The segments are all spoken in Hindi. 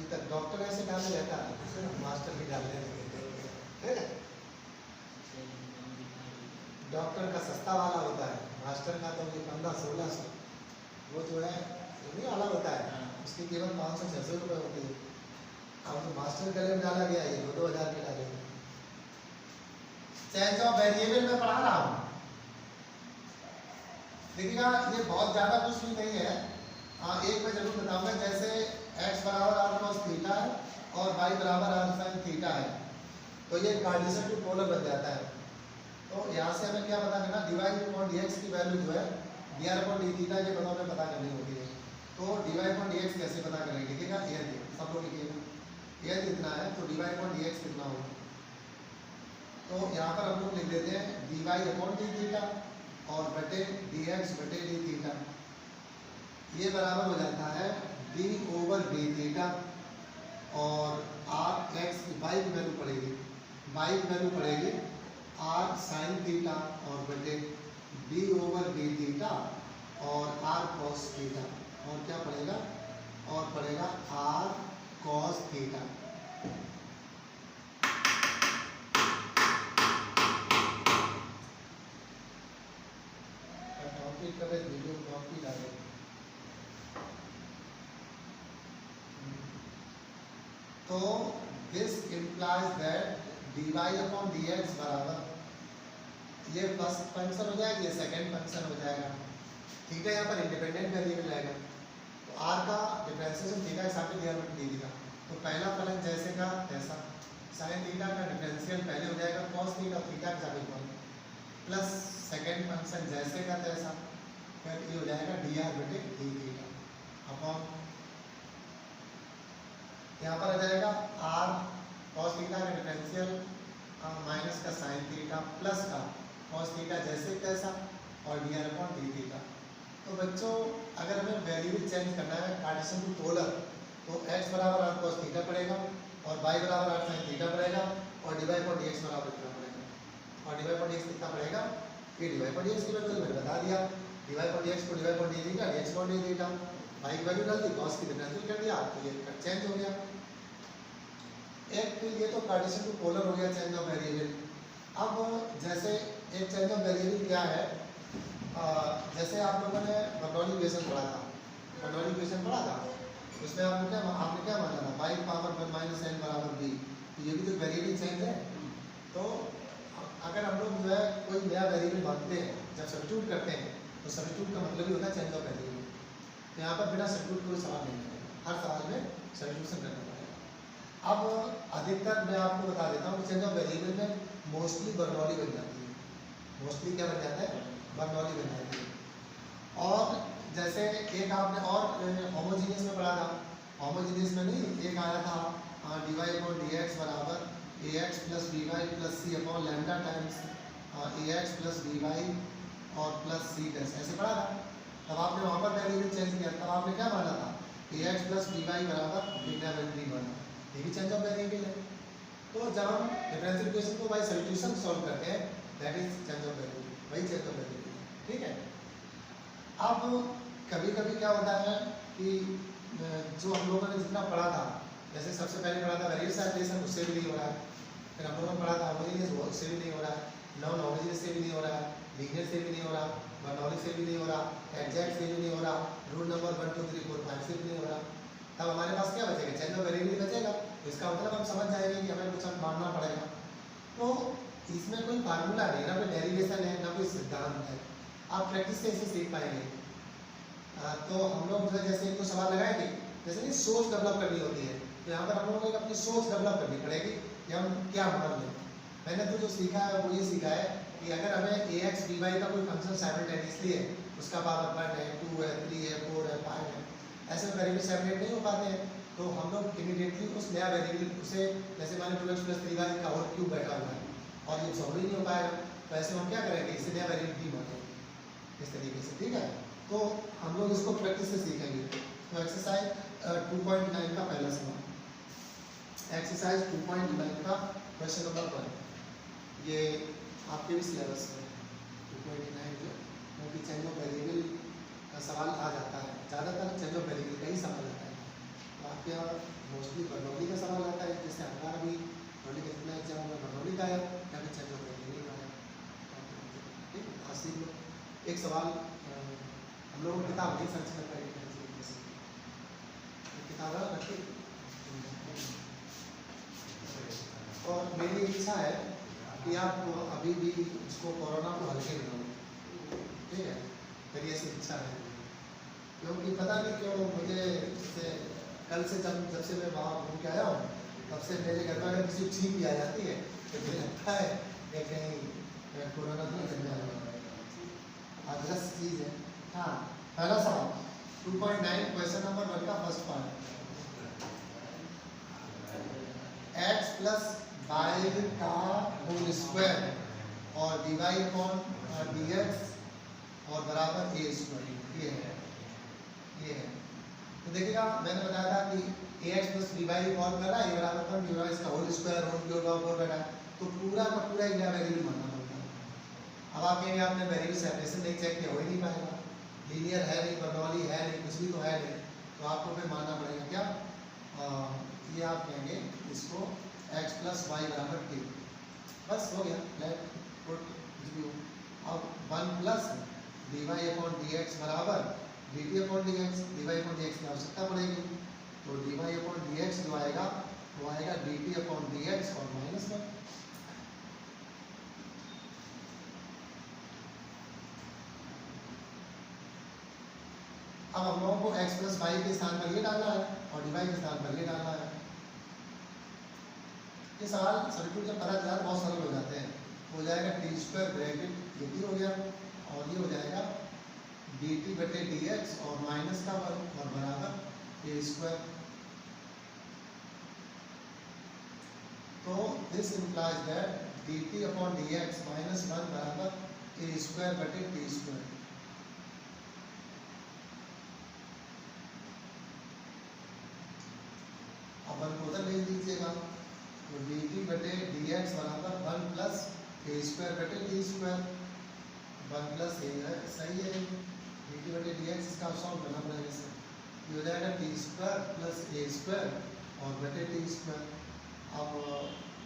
अभी तक डॉक्टर ऐसे डाले रहता है, मास्टर भी डालने लगे थे। डॉक्टर का सस्ता वाला होता है, मास्टर का तो ये 1500-1600 वो जो है नहीं वाला होता है, उसकी कीमत 500-600 रुपये होती है। अब तो मास्टर गले में डाला गया, ये 2-2000 में डाले। चेंज ऑफ वेरिएबल में पढ़ा रहा हूँ, देखिएगा ये बहुत ज़्यादा कुछ भी नहीं है। एक मैं जरूर बताऊंगा, जैसे x बराबर आर कॉस थीटा है और y बराबर आर साइन थीटा है, तो ये कार्टेशियन टू पोलर बन जाता है। तो यहाँ से हमें क्या पता करना, डिवाई अपॉन dx की वैल्यू जो है dr अपॉन d थीटा के पदों में पता करनी होती है। तो डिवाई अपॉन dx कैसे पता करेंगे, लिखिएगा ये सब लोग लिखिएगा, ये कितना है तो डिवाई अपॉन dx कितना होगा। तो यहाँ पर हम लोग लिख देते हैं dy अपॉन d थीटा और बटे dx बटे d थीटा, ये बराबर हो जाता है d ओवर d थीटा और r x की y की वैल्यू पड़ेगी, y की वैल्यू पड़ेगी r साइन थीटा और बटे d ओवर d थीटा और r cos थीटा, और क्या पड़ेगा, और पड़ेगा r cos थीटा। कॉपी करे वीडियो कॉपी डाले। तो this implies that dy upon dx बराबर, ये फर्स्ट फंक्शन हो जाएगा, ये सेकंड फंक्शन हो जाएगा। थीटा यहाँ पर इंडिपेंडेंट वेरिएबल रहेगा, तो r का डिफरेंशिएशन थीटा के साथ दिया डी दिया, तो पहला फलन जैसे का तैसा, साइन थीटा का डिफरेंशियल पहले हो जाएगा cos थीटा, थीटा का साथ प्लस सेकंड फंक्शन जैसे का तैसा, फिर ये हो जाएगा dr बटे d थीटा अपॉन, यहाँ पर आ जाएगा r cos थीटा का डिफरेंशियल माइनस का साइन थीटा प्लस का cos थीटा जैसे कैसा और dr अपॉन d थीटा। तो बच्चों अगर हमें वेरिएबल चेंज करना है कार्टेशियन टू पोलर, तो x बराबर r cos थीटा पड़ेगा और y बराबर r साइन थीटा पड़ेगा और dy अपॉन dx बराबर कितना पड़ेगा, और dy अपॉन dx कितना पड़ेगा, ये dy अपॉन dx की वैल्यू मैंने बता दिया, dy अपॉन dx को dy upon d theta, dx upon d theta, y की वैल्यू डाल दी, cos की डिफरेंशियल कर दिया, तो ये चेंज हो गया। एक ये तो कार्टेशियन टू पोलर हो गया चेंज ऑफ वेरिएबल। अब जैसे एक चेंज ऑफ वेरिएबल क्या है, जैसे आप लोगों ने बर्नौली इक्वेशन पढ़ा था, बर्नौली इक्वेशन पढ़ा था, उसमें आपने क्या माना था, y पावर 1 माइनस n बराबर b, तो ये भी तो वेरिएबल चेंज है। तो अगर हम लोग जो है कोई नया वेरिएबल मानते हैं, जब सब्स्टिट्यूट करते हैं, तो सब्स्टिट्यूट का मतलब ही होता है चेंज ऑफ वेरिएबल। तो यहाँ पर बिना सब्स्टिट्यूट कोई सवाल नहीं करेगा, हर सवाल में सब्स्टिट्यूशन करना पड़ेगा। अब अधिकतर मैं आपको बता देता हूँ कि चेंज ऑफ वेरिएबल में मोस्टली बर्नौली बन जाती है, मोस्टली क्या बन जाता है, बर्नौली बन जाती है। और जैसे एक आपने और होमोजीनियस में पढ़ा था, होमोजीनियस में नहीं एक आया था dy अपॉन dx बराबर ax plus by plus c upon lambda times ax plus by और प्लस c डैश, ऐसे पढ़ा था। तब आपने वहाँ पर वेरिएबल चेंज किया, तब आपने क्या माना था, ax प्लस by बराबर बीटा बाई डी माना, ये भी चेंज ऑफ वेरिएबल है। तो जब हम डिफरेंशियल इक्वेशन को बाय सब्स्टिट्यूशन सॉल्व करते हैं, that is change of variable, वही चेंज ऑफ वेरिएबल, ठीक है। अब कभी कभी क्या होता है कि जो हम लोगों ने जितना पढ़ा था, जैसे सबसे पहले पढ़ा था वेरिएबल सेपरेशन, उससे भी नहीं हो रहा है, फिर हम लोगों ने पढ़ा था होमोजीनियस, उससे भी नहीं हो रहा है, नॉन होमोजीनियस से भी नहीं हो रहा है, लीनियर से भी नहीं हो रहा, बर्नौली से भी नहीं हो रहा, एग्जैक्ट से भी नहीं हो रहा, रूल नंबर 1 2 3 4 5 से भी नहीं हो रहा। तब हमारे पास क्या बचेगा, चेंज ऑफ वेरिएबल बचेगा। तो इसका मतलब हम समझ जाएंगे कि हमें कुछ मानना पड़ेगा। तो इसमें कोई फार्मूला नहीं, ना कोई डेरिवेशन है, ना कोई सिद्धांत है, आप प्रैक्टिस से इसे सीख पाएंगे। तो हम लोग जो है जैसे एक तो सवाल लगाएंगे, जैसे कि सोच डेवलप करनी होती है, तो यहाँ पर हम लोगों को अपनी सोच डेवलप करनी पड़ेगी कि हम क्या मान लें। मैंने तो जो सीखा है वो ये सीखा है कि अगर हमें ax by का कोई फंक्शन साइमल्टेनियसली है, उसका पावर 1 है 2 है 3 है 4 है 5 है, ऐसे वेरिएबल सेपरेट नहीं हो पाते हैं, तो हम लोग इमीडिएटली उस नया वेरिएबल उसे, जैसे माने 2x प्लस 3y का होल क्यूब बैठा हुआ है और ये सॉल्व ही नहीं हो पाएगा, तो ऐसे हम क्या करेंगे, इसे नया वेरिएबल भी मानेंगे इस तरीके से, ठीक है। तो हम लोग इसको प्रैक्टिस से सीखेंगे। तो एक्सरसाइज 2.9 का पहला सवाल, एक्सरसाइज 2.9 का क्वेश्चन नंबर 1, ये आपके भी सिलेबस में 2.9 जो क्योंकि चेंज ऑफ वेरिएबल का सवाल आ जाता है, ज़्यादातर चेंज ऑफ वेरिएबल का ही सवाल आता है, तो आपके यहाँ मोस्टली बरनौली का सवाल आता है, जैसे हमारा भी बरनौली का कितना एग्जाम में बरनौली का आया या फिर चेक नहीं आया। ठीक, अस्सी में एक सवाल हम लोग किताब नहीं सर्च कर पाएंगे, किताब रखी। और मेरी इच्छा है कि आप अभी भी इसको कोरोना को हल्के में लो, ठीक है, मेरी ऐसी इच्छा है। क्योंकि पता नहीं क्यों मुझे से कल से जब से मैं वहाँ घूम के आया हूँ तब से मेरे घर में अगर किसी छींक भी आ जाती है तो मुझे लगता है कि कहीं कोरोना तो नहीं करने वाला। अदरस चीज़ है। हाँ, पहला सवाल 2.9 क्वेश्चन नंबर 1 का first part, x plus y का होल स्क्वायर और dy अपॉन dx और बराबर a स्क्वायर, ये है। तो देखिएगा मैंने बताया था कि ax प्लस dy कॉल कर रहा है, ये बराबर कौन dy इसका होल स्क्वायर होल क्यूब और बेटा, तो पूरा का पूरा इंडिया वेरिएबल मानना पड़ता है। अब आप कहेंगे आपने वेरिएबल सेपरेशन नहीं चेक किया, हो ही नहीं पाएगा, लीनियर है नहीं, बर्नौली है नहीं, कुछ भी तो है नहीं, तो आपको फिर मानना पड़ेगा क्या, ये आप कहेंगे इसको x प्लस वाई बराबर t, बस हो गया, लेट पुट कुछ भी हो। अब 1 प्लस dy अपॉन dx बराबर dt अपॉन dx, dy अपॉन dx की आवश्यकता पड़ेगी, तो dy अपॉन dx जो आएगा वो आएगा dt अपॉन dx और माइनस 1। अब हम लोगों को x प्लस वाई के स्थान पर ये डालना है और dy के स्थान पर ये डालना है। ये सवाल सर्किट जब पता चला बहुत सरल हो जाते हैं, हो जाएगा टी स्क्वायर ब्रैकेट ये हो गया और ये हो जाएगा dt बटे dx और माइनस का वर्ग और बराबर a स्क्वायर। तो दिस इम्प्लाइज दैट dt अपॉन dx माइनस 1 बराबर a स्क्वायर बटे t स्क्वायर। अब 1 को उधर भेज दीजिएगा, तो dt बटे dx बराबर 1 प्लस a स्क्वायर बटे t स्क्वायर, 1 प्लस a है, सही है, dt बटे dx इसका सॉल्व करना पड़ेगा इसे, ये हो जाएगा t square plus a square और बटे t स्क्वायर। अब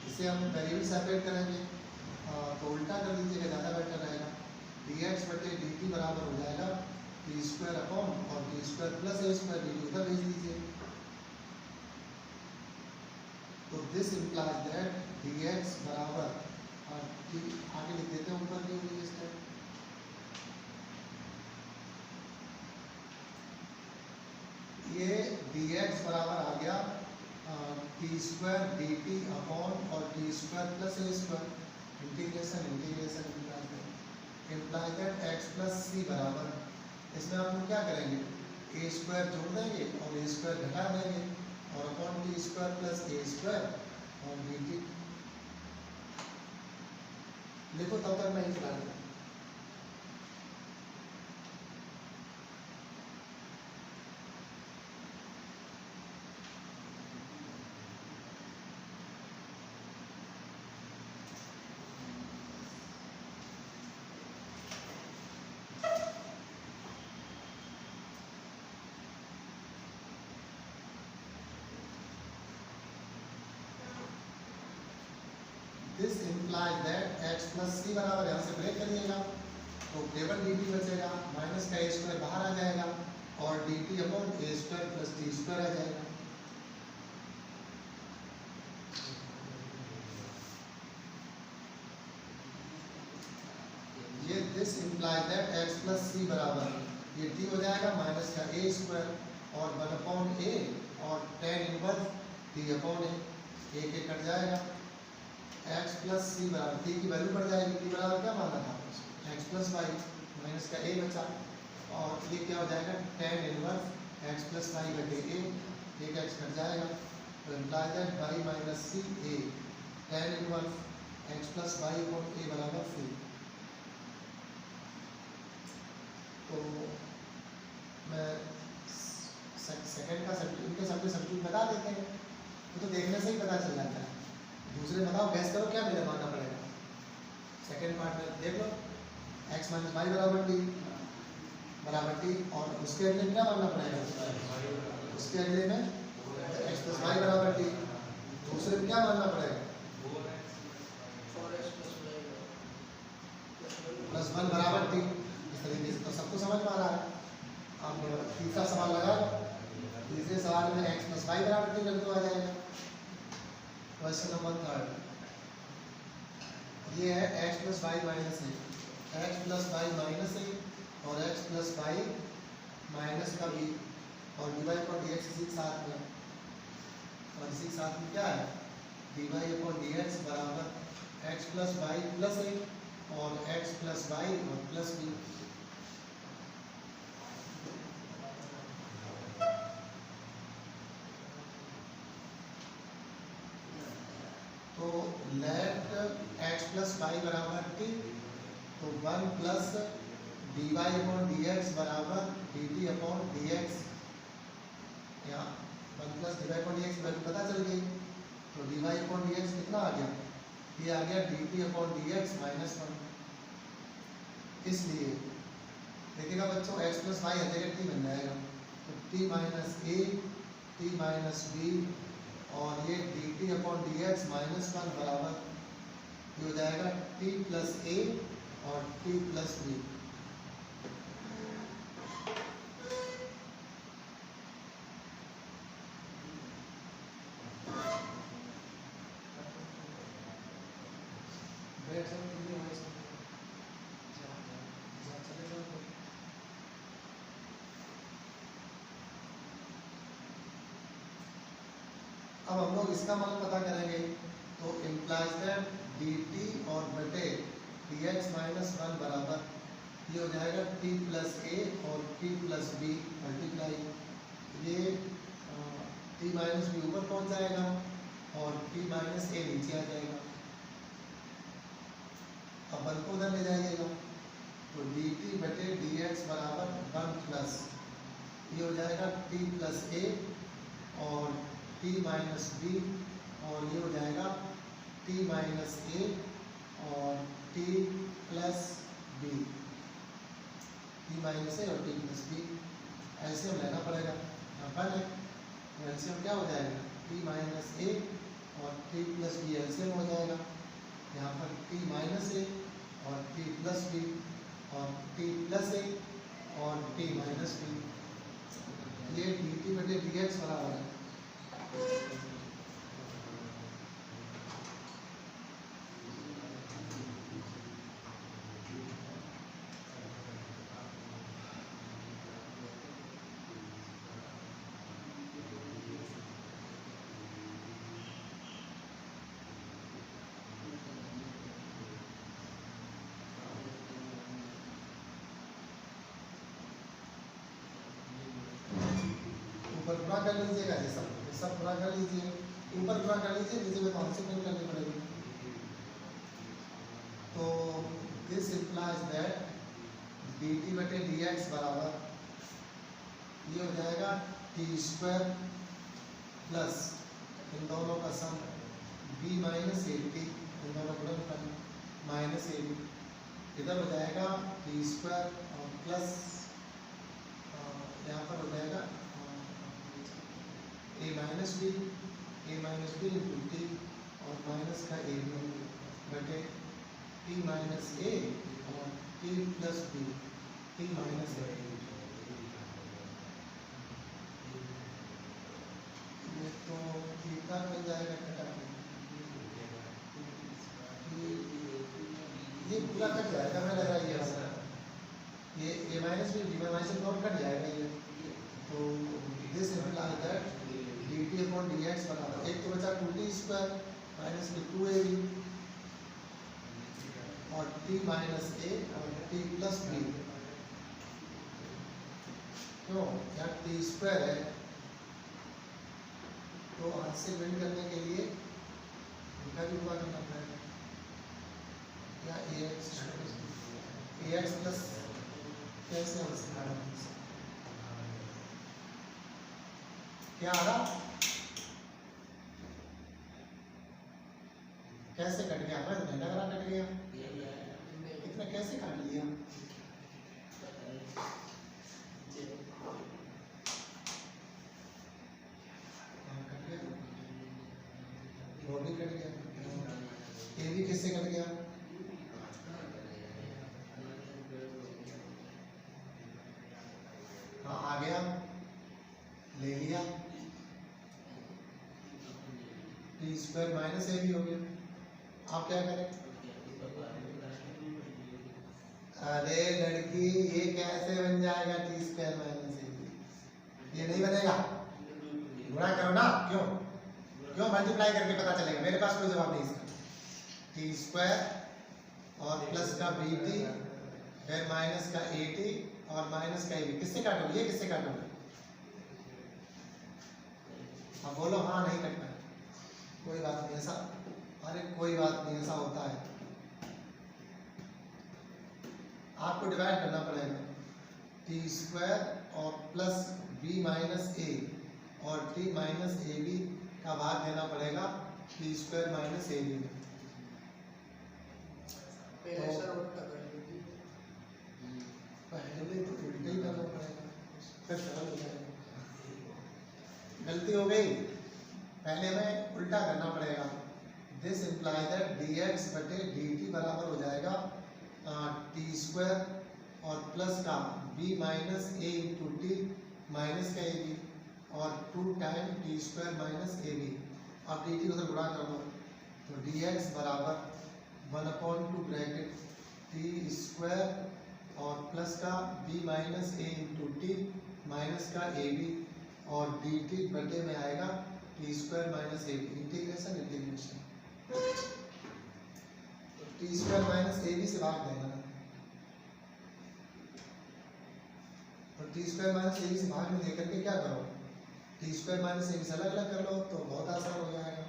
इसे हम वेरिएबल सेपरेट करेंगे तो उल्टा कर दीजिएगा, ज़्यादा बेटर रहेगा, dx बटे dt बराबर हो जाएगा t स्क्वायर अपॉन और t square plus a square, dt उधर भेज दीजिए। तो दिस इम्प्लाइज दैट dx बराबर आगे लिख देते हैं ऊपर की वजह से, ये dx बराबर आ गया t square d t upon और t square plus a square, integration implies that x plus c बराबर, इसमें आप लोग क्या करेंगे, ए स्क्वायर जोड़ देंगे और ए स्क्वायर घटा देंगे और upon t square plus a square और डी टी लिखो, तब तक मैं चला दूँ। This implies that x plus c बराबर, यहाँ से ब्रेक करिएगा तो केवल dt बचेगा, माइनस का a स्क्वायर बाहर आ जाएगा और dt upon a square plus t square आ जाएगा। ये this implies that x plus c बराबर, ये t हो जाएगा माइनस का a स्क्वायर और 1 अपॉन a और tan inverse t upon a, एक एक कट जाएगा, x प्लस सी बराबर t की वैल्यू बढ़ जाएगी, t बराबर क्या माना था x प्लस वाई, माइनस का a बचा और ये क्या हो जाएगा tan inverse x plus y बटे a, एक x कट जाएगा, तो implies that y minus c a tan inverse x plus y upon a बराबर c। तो मैं सेकंड का सब्स्टिट्यूट बता देते हैं, तो देखने से ही पता चल जाता है। दूसरे बताओ, गैस करो क्या मेरा मानना पड़ेगा, सेकंड पार्ट में देख लो, x माइनस वाई बराबर टी और उसके अगले में क्या मानना पड़ेगा, उसके अगले में एक्स प्लस वाई बराबर टी। दूसरे में क्या मानना पड़ेगा, प्लस वन बराबर टी। इस तरीके से तो सबको समझ में आ रहा है। अब तीसरा सवाल लगा, तीसरे सवाल में एक्स प्लस वाई बराबर टी रख दो, आ जाएगा। क्वेश्चन नंबर थर्ड, ये है x plus y minus a, x plus y minus a और एक्स प्लस वाई माइनस का बी और d y upon d x इसी के साथ में, और इसी के साथ में क्या है, d y upon d x बराबर x plus y plus a और एक्स प्लस वाई और प्लस बी। तो लेट एक्स प्लस वाई बराबर टी, तो one plus d y upon d x बराबर d t upon d x. यहाँ one plus d y upon d x value पता चल गई, तो d y upon d x कितना आ गया, ये आ गया d t upon d x minus one. इसलिए देखिएगा बच्चों, एक्स प्लस वाई हर जगह टी बन जाएगा, तो t minus a t minus b और ये d t upon d x minus one बराबर ये हो जाएगा टी प्लस ए और टी प्लस बी। अब हम लोग इसका मान पता करेंगे, तो इम्प्लाइज दैट डी टी और बटे डी एक्स माइनस वन बराबर ये हो जाएगा टी प्लस ए और टी प्लस बी मल्टीप्लाई, ये टी माइनस बी ऊपर पहुंच जाएगा और टी माइनस ए नीचे आ जाएगा। अब वन को उधर ले जाइएगा, तो डी टी बटे डी एक्स बराबर वन प्लस ये हो जाएगा टी प्लस ए और टी माइनस बी और ये हो जाएगा टी माइनस ए और t plus b, t minus a और टी प्लस बी। एलसीएम लेना पड़ेगा, यहाँ पर है तो एलसीएम क्या हो जाएगा, टी माइनस ए और टी प्लस बी एलसीएम हो जाएगा। यहाँ पर टी माइनस ए और टी प्लस बी और टी प्लस ए और टी माइनस बी, ये डी टी बटे डी एक्स बराबर है ऊपर पूरा कर लीजिएगा, ये सब पूरा कर लीजिए, ऊपर पूरा कर लीजिए, नीचे में कौन सी प्रिंट करनी पड़ेगी। तो this implies that D t बटे डी एक्स बराबर ये हो जाएगा टी स्क्वायर प्लस इन दोनों का sum b minus a t, इन दोनों गुणनफल माइनस ए बी, इधर हो जाएगा टी स्क्वायर और प्लस यहाँ पर हो जाएगा a minus b into t और माइनस का ए बी बटे टी माइनस ए और t plus b t minus a. ये तो थीटा बन जाएगा कटा, ये पूरा कट जाएगा, मैं लग रहा है ये ए minus B D minus a और कट जाएगा ये। तो this implies that D t upon d x बराबर एक तो बचा टू टी स्क्वायर माइनस में टू ए बी और टी माइनस ए और टी प्लस बी, क्यों यहाँ टी स्क्वायर है तो हाथ से बिल्ड करने के लिए इनका भी पूरा करना पड़ेगा, या ए एक्स प्लस कैसे हम सिखा रहे हैं, क्या आ रहा, कैसे कट गया, मैं महीना करा कट गया, इतना कैसे काट लिया, भी कट गया, ए भी किससे कट गया, हाँ आ गया, ले लिया, टी स्क्वायर माइनस ए भी हो गया। आप क्या करें, अरे लड़की ये कैसे बन जाएगा t square minus a b, ये नहीं बनेगा, गुणा करो ना, क्यों क्यों मल्टीप्लाई करके पता चलेगा, मेरे पास कोई जवाब नहीं इसका। टी स्क्वायर और प्लस का बी टी फिर माइनस का ए टी और माइनस का ए बी, किससे काटोगे, ये किससे काटोगे, अब बोलो हाँ नहीं कटना है, कोई बात नहीं ऐसा, अरे कोई बात नहीं ऐसा होता है, आपको डिवाइड करना पड़ेगा, टी स्क्वायर और प्लस बी माइनस ए और टी माइनस ए बी का भाग देना पड़ेगा t square minus a b में। पहले तो उल्टा ही करना पड़ेगा, फिर सरल हो जाएगा। गलती हो गई, पहले हमें उल्टा करना पड़ेगा। This imply that d x बटे डी टी बराबर हो जाएगा टी स्क्वायर और प्लस का b minus a into t minus का ए बी और 2 time t square minus a b. अब डी टी उधर गुणा कर दो, तो डी एक्स बराबर 1/2 ब्रैकेट टी स्क्वायर और प्लस का b minus a into t minus का ए बी और डी टी बटे में आएगा T square minus a b, integration integration, तो t square minus a b से भाग देना, तो t square minus a b से भाग में देकर के क्या करो, t square minus a b से अलग अलग कर लो तो बहुत आसान हो जाएगा।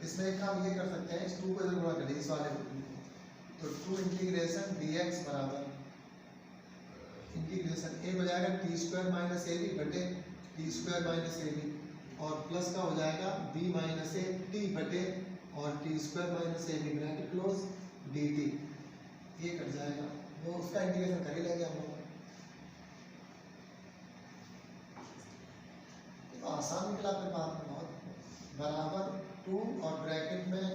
इसमें एक काम ये कर सकते हैं, इस 2 को इधर गुणा कर दीजिए इस वाले को, तो 2 इंटीग्रेशन डी एक्स बराबर इंटीग्रेशन ए हो जाएगा t square minus a b बटे t square minus a b और प्लस का हो जाएगा बी माइनस ए टी बटे और t square minus a b bracket close d t, ये कट जाएगा, वो उसका इंटीग्रेशन कर ही लेंगे हम लोग, तो आसान निकला फिर बाद में बहुत, बराबर 2 और ब्रैकेट में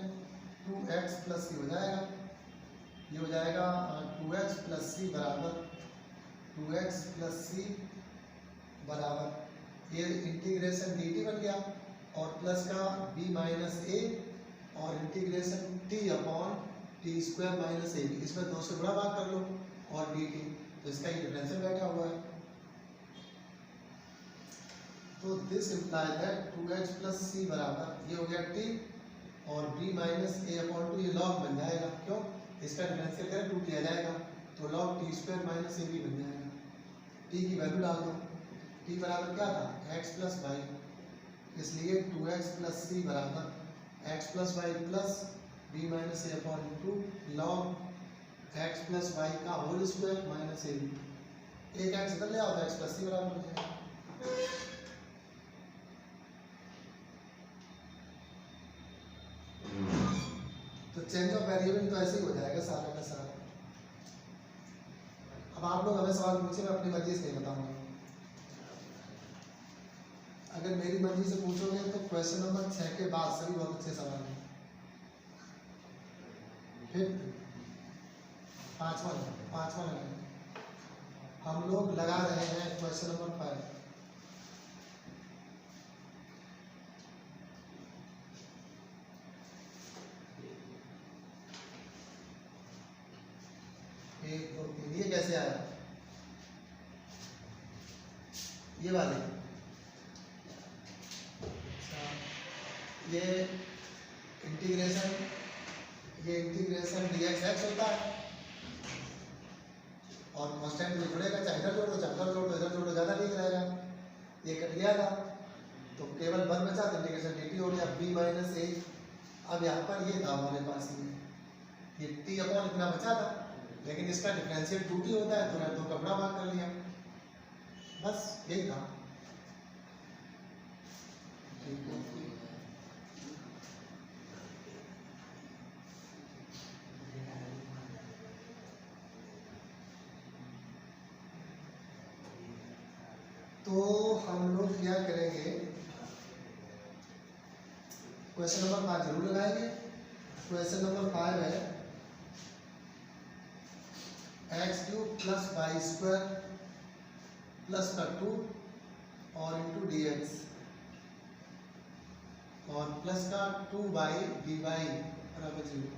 2x प्लस सी हो जाएगा, ये हो जाएगा 2x प्लस सी बराबर 2x प्लस सी बराबर ये इंटीग्रेशन डी टी बन गया और प्लस का b माइनस ए और integration t upon t square minus a b, इसमें 2 से बड़ा भाग कर लो और डी टी, तो इसका ये डिफरेंशियल बैठा हुआ है, तो this imply that 2x plus c बराबर ये हो गया t और b माइनस ए अपॉन 2 ये लॉग बन जाएगा, क्यों इसका डिफरेंशियल करें 2 किया जाएगा तो log t square minus a b बन जाएगा, t की वैल्यू डाल दो, t बराबर क्या था x प्लस वाई, इसलिए 2x प्लस सी बराबर x plus y plus b minus a upon 2 log x plus y का whole square minus a b, एक x इधर ले आओ तो x प्लस सी बराबर हो जाएगा। तो चेंज ऑफ वेरिएबल तो ऐसे ही हो जाएगा सारा का सारा। अब आप लोग हमें सवाल पूछे, मैं अपनी मर्जी से नहीं बताऊंगा, अगर मेरी मर्जी से पूछोगे तो क्वेश्चन नंबर 6 के बाद सभी बहुत अच्छे सवाल हैं, फिर पांचवा हम लोग लगा रहे हैं क्वेश्चन नंबर 5। एक दो तीन, ये कैसे आया, ये वाले, ये इंटीग्रेशन dx x होता है और कांस्टेंट में जुड़ेगा, चाहे इधर जोड़ दो चाहे इधर जोड़ दो, इधर जोड़ दो ज़्यादा ठीक रहेगा, ये कट गया था तो केवल 1 बचा, तो इंटीग्रेशन dt हो गया b माइनस ए, अब यहाँ पर ये था हमारे पास ये t अपॉन इतना बचा था, लेकिन इसका डिफरेंशियल 2t होता है तो 2 का बड़ा भाग कर लिया, बस यही था। तो हम लोग क्या करेंगे, क्वेश्चन नंबर 5 जरूर लगाएंगे। क्वेश्चन नंबर 5 है x cube plus y square plus का 2 और इंटू डी एक्स और प्लस का 2 बाई डी वाई बराबर 0।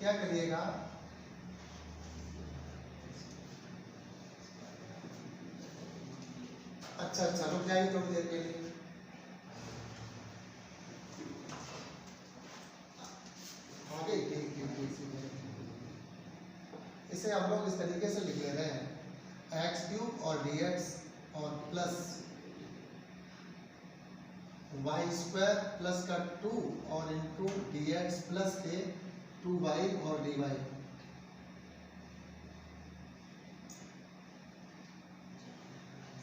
क्या करिएगा, अच्छा रुक जाइए थोड़ी देर के लिए। आगे ठीक। इसे हम लोग इस तरीके से लिख ले रहे हैं एक्स क्यूब और डी एक्स और प्लस वाई स्क्वायर प्लस का 2 और इंटू डी एक्स प्लस के 2 वाई और डी वाई।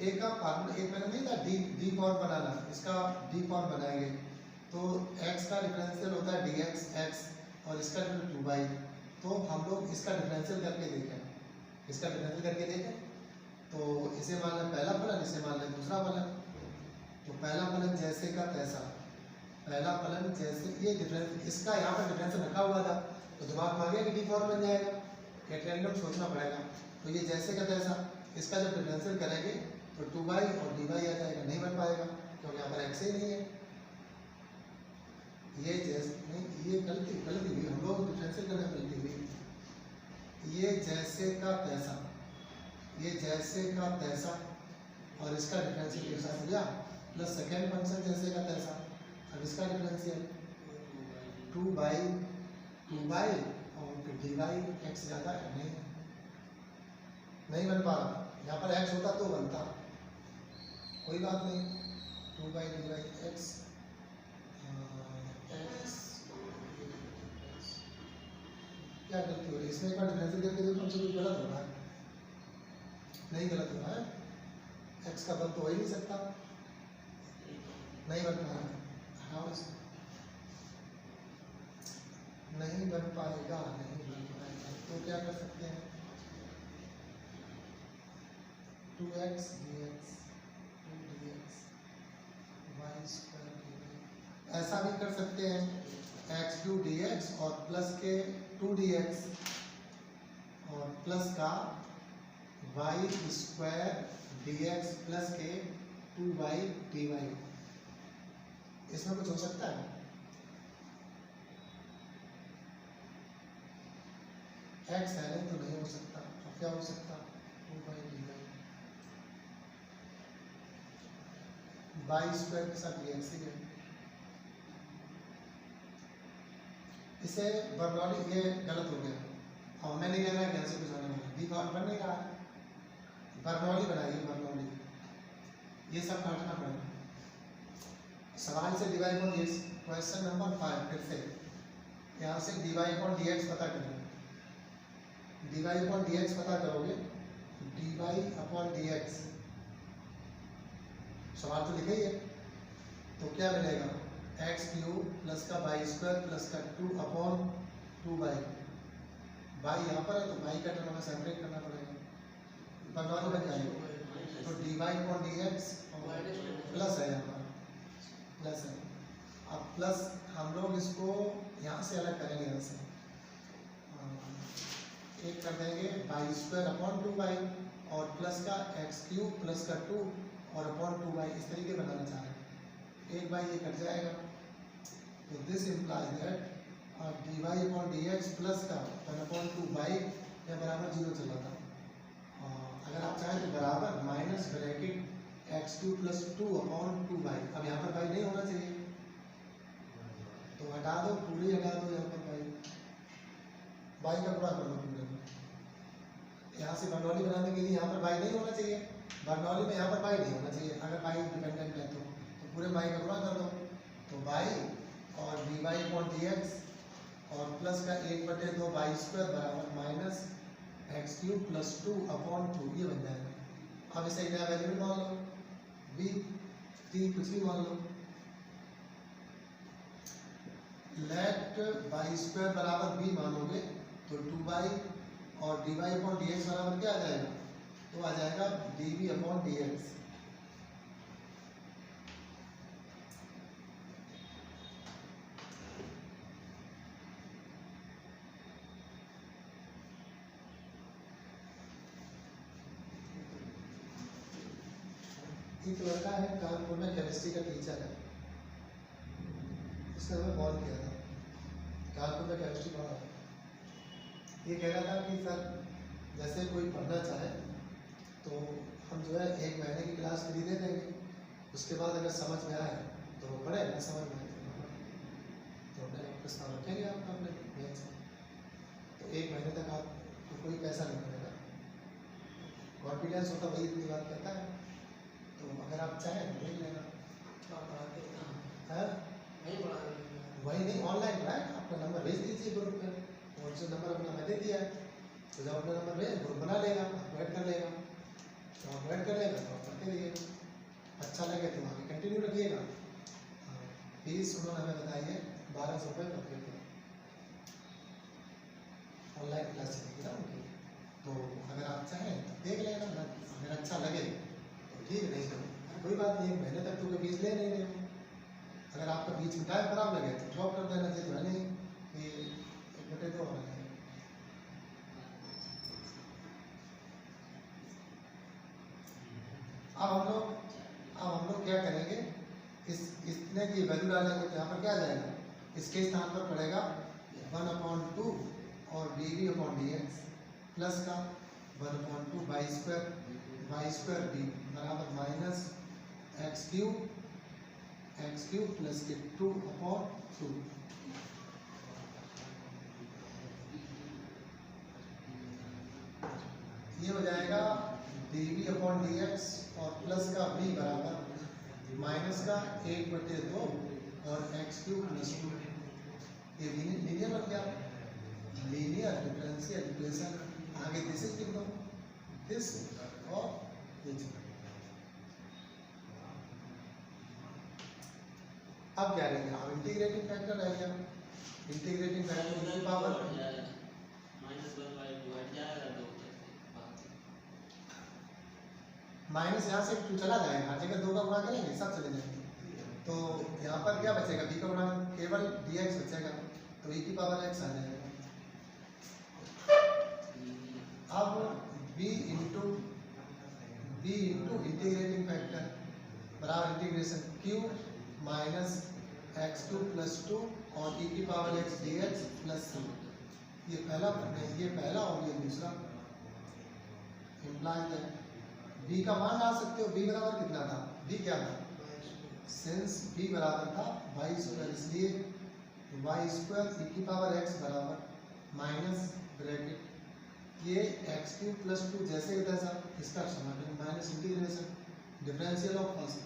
एक का फॉर्मूला एक मैंने नहीं था डी फॉर्म बनाना, इसका डी फॉर्म बनाएंगे तो x का डिफरेंशियल होता है डी एक्स एक्स और इसका 2 वाई। तो हम लोग इसका डिफरेंशियल करके देखें, तो इसे मान लें पहला फलन, इसे मान लें दूसरा फलन। तो पहला फलन जैसे का तैसा, पहला फलन जैसे ये डिफरेंस इसका यहाँ पर डिफरेंशियल रखा हुआ था तो दिमाग में आ गया कि डी फॉर्म बन जाएगा, एक रैंडम सोचना पड़ेगा। तो ये जैसे का तैसा, इसका जब डिफरेंशियल करेंगे तो 2 वाई और डी वाई आ जाएगा, नहीं बन पाएगा क्योंकि यहाँ पर एक्स ही नहीं है। ये जैसे नहीं, ये गलती हुई, हम लोग डिफरेंशियल करने में गलती हुई। ये जैसे का तैसा, ये जैसे का तैसा और इसका डिफरेंशियल के साथ हो गया प्लस सेकेंड फंक्शन जैसे का तैसा, अब इसका डिफरेंशियल 2 बाई और डी वाई। एक्स ज़्यादा नहीं बन पा रहा, यहाँ पर एक्स होता तो बनता, कोई बात नहीं। 2 बाई डी वाई एक्स क्या गलती हो रही है इसमें, एक बार डिफरेंशियल करके देखो हमसे कुछ गलत हो रहा है, नहीं गलत हो रहा है, एक्स का बल तो हो ही नहीं सकता, नहीं बन पा रहा है, नहीं बन पाएगा। तो क्या कर सकते हैं 2x dx 2dx y square, ऐसा भी कर सकते हैं एक्स क्यूब dx और प्लस के 2dx और प्लस का y स्क्वायर dx प्लस के 2y dy। इसमें कुछ हो सकता है, एक्स है नहीं तो नहीं हो सकता, अब क्या हो सकता 2 बाई डी वाई स्क्वायर के साथ एक्स ही है। इसे बर्नौली, ये गलत हो गया और मैं नहीं कह रहा कैसे कुछ होने वाला, डी फॉर्म बन नहीं रहा है, बर्नौली बनाइए बर्नौली, ये सब काटना पड़ेगा। सवाल से divide upon d x, question number 5 फिर से यहाँ से डिवाइड अपॉन डी एक्स पता करेंगे, डिवाइड अपॉन डी एक्स पता करोगे, डिवाइड अपॉन डी एक्स सवाल तो लिखा ही है, तो क्या मिलेगा एक्स क्यूब प्लस का वाई स्क्वायर प्लस का 2 अपॉन 2 बाई, बाई यहाँ पर है तो बाई का टर्म हमें सेपरेट करना पड़ेगा, बनवाना बन जाएगा। तो divide upon d x plus है, यहाँ पर प्लस है, अब प्लस हम लोग इसको यहाँ से अलग करेंगे, यहाँ से एक कर देंगे वाई स्क्वायर अपॉन 2 बाई और प्लस का एक्स क्यूब प्लस का 2 और अपॉन 2 बाई, इस तरीके बनाना चाह रहे हैं, एक बाई ये कट जाएगा। तो this implies that d y upon d x plus का 1 अपॉन 2 बाई या बराबर 0 चल रहा था, अगर आप चाहें तो बराबर minus bracket x cube plus 2 upon 2 by, अब यहाँ पर बाई नहीं होना चाहिए तो हटा दो, पूरी हटा दो, यहाँ पर बाई का गुणा कर दो पूरे में, यहाँ से बर्नौली बनाने के लिए यहाँ पर बाई नहीं होना चाहिए, बर्नौली में यहाँ पर बाई नहीं होना चाहिए, अगर बाई डिपेंडेंट है तो पूरे बाई का गुणा कर दो, तो बाई और d y upon d x और प्लस का 1/2 बाई स्क्वायर बराबर minus x cube plus 2 upon 2 ये बन जाएगा। अब इसे एक नया वेरिएबल मान लो बी, टी कुछ भी मान लो। लेट बाई स्क्वायर बराबर बी मानोगे तो 2y और dy अपॉन dx बराबर क्या आ जाएगा, तो आ जाएगा dv अपॉन dx। एक लड़का है कानपुर में, केमिस्ट्री का टीचर है, उसने हमें कॉल किया था, कानपुर में केमिस्ट्री पढ़ा है। ये कह रहा था कि सर जैसे कोई पढ़ना चाहे तो हम जो है 1 महीने की क्लास फ्री दे देंगे, उसके बाद अगर समझ में आए तो वो पढ़े, नहीं समझ में आए तो अपने प्रस्ताव रखेंगे आपका अपने बैंक से। तो 1 महीने तक आपको कोई पैसा नहीं मिलेगा, कॉन्फिडेंस होता वही इतनी बात कहता है। तो अगर आप चाहें तो देख लेना। वही नहीं, ऑनलाइन पढ़ाए, आपका नंबर भेज दीजिए ग्रुप पे, और जो नंबर अपना मैं दे दिया है, तो जब अपना नंबर भेज ग्रुप बना लेगा, आपको ऐड कर लेगा, तो आप ऐड कर लेगा तो आप करते रहिएगा, अच्छा लगे तो आगे कंटिन्यू रखिएगा। फीस उन्होंने हमें बताई है 1200 रुपये पर पेपर, ऑनलाइन क्लास चलेगी ना उनकी। तो अगर आप चाहें तो देख लेना, अगर अच्छा लगे तो ठीक, नहीं तो कोई बात नहीं, 1 महीने तक तो कोई फीस ले नहीं रहे। अगर आपका बीच में टाइम खराब लगे तो ड्रॉप कर देना चाहिए, तो है नहीं कि 1/2 होना चाहिए। अब हम लोग क्या करेंगे, इतने की वैल्यू डालेंगे तो यहाँ पर क्या आ जाएगा, इसके स्थान पर पड़ेगा 1/2 और dv अपॉन dx प्लस का 1/2 बाई स्क्वायर b बराबर माइनस एक्स क्यूब प्लस के 2 अपॉन 2। ये हो जाएगा dv अपॉन dx और प्लस का b बराबर माइनस का 1/2 और एक्स क्यूब प्लस 2। ये लीनियर बन गया, लीनियर डिफरेंशियल इक्वेशन। आगे दिस लिख दो, दिस और दिस। अब क्या रहेगा, अब इंटीग्रेटिंग फैक्टर रह गया, इंटीग्रेटिंग फैक्टर की पावर माइनस, यहाँ से 2 चला जाएगा, हर जगह 2 का गुणा करेंगे सब चले जाएंगे, तो यहाँ पर क्या बचेगा, b का गुणा केवल dx बचेगा, तो e की पावर x आ जाएगा। अब b इंटू इंटीग्रेटिंग फैक्टर बराबर integration q minus x cube plus 2 और e की power x dx plus c। ये पहला और ये दूसरा। इम्प्लाइज दैट b का मान ला सकते हो, b बराबर कितना था, b क्या था, सिंस b बराबर था वाई स्क्वायर, इसलिए वाई स्क्वायर e की पावर x बराबर माइनस ब्रैकेट ये एक्स क्यूब प्लस 2 जैसे ही तैसा, इसका समाकलन minus integration differential of first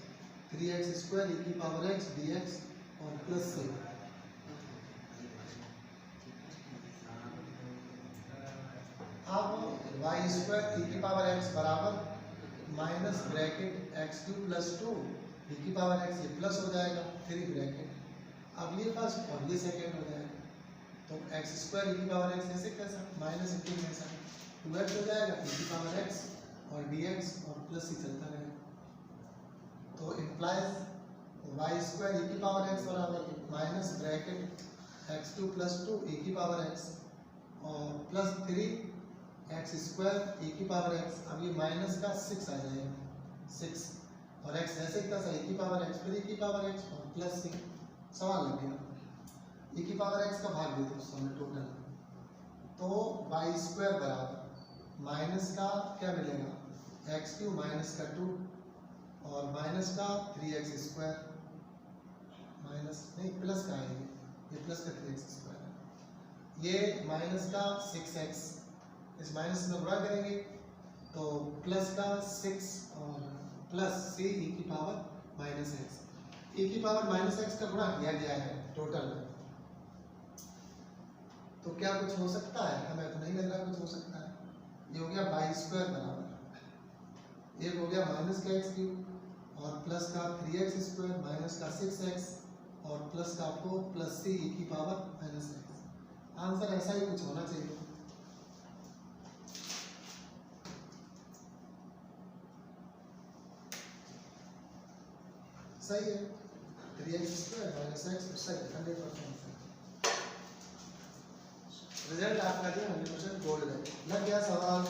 3x square e की पावर x dx और प्लस से अब वाई स्क्वायर e की पावर x बराबर minus bracket x cube plus 2 e की पावर x, ये प्लस हो जाएगा 3 ब्रैकेट, अब ये फर्स्ट और ये सेकेंड हो जाएगा, तो एक्स स्क्वायर e की पावर x ऐसे कैसा माइनस इंटीग्रेशन 2x हो जाएगा e की पावर x और dx और प्लस ही चलता रहेगा, तो इम्प्लाइज वाई स्क्वायर e की पावर x बराबर minus bracket x cube plus 2 e की पावर x और प्लस 3 एक्स स्क्वायर e की पावर x। अब ये माइनस का 6 आ जाएगा, 6 और x ऐसे ही था e की पावर x फिर e की पावर x और प्लस 6। सवाल लग गया, e की पावर x का भाग दे दो उसमें टोटल, तो वाई स्क्वायर बराबर माइनस का क्या मिलेगा एक्स क्यूब माइनस का 2 और माइनस का 3x स्क्वायर, माइनस नहीं प्लस का है, ये प्लस का 3x स्क्वायर है, ये माइनस का 6x, इस माइनस में गुणा करेंगे तो प्लस का 6 और प्लस c e की पावर माइनस x, e की पावर माइनस x का गुणा किया गया है टोटल में, तो क्या कुछ हो सकता है, हमें तो नहीं लग रहा कुछ हो सकता है। ये हो गया बाई स्क्वायर बराबर, एक हो गया माइनस का एक्स क्यूब और प्लस का 3x स्क्वायर माइनस का 6x और प्लस का 4 प्लस c e की पावर माइनस x। आंसर ऐसा ही कुछ होना चाहिए। सही है, 3x स्क्वायर माइनस x सही 100%। रिजल्ट आपका जो 100% गोल्ड है। लग गया सवाल?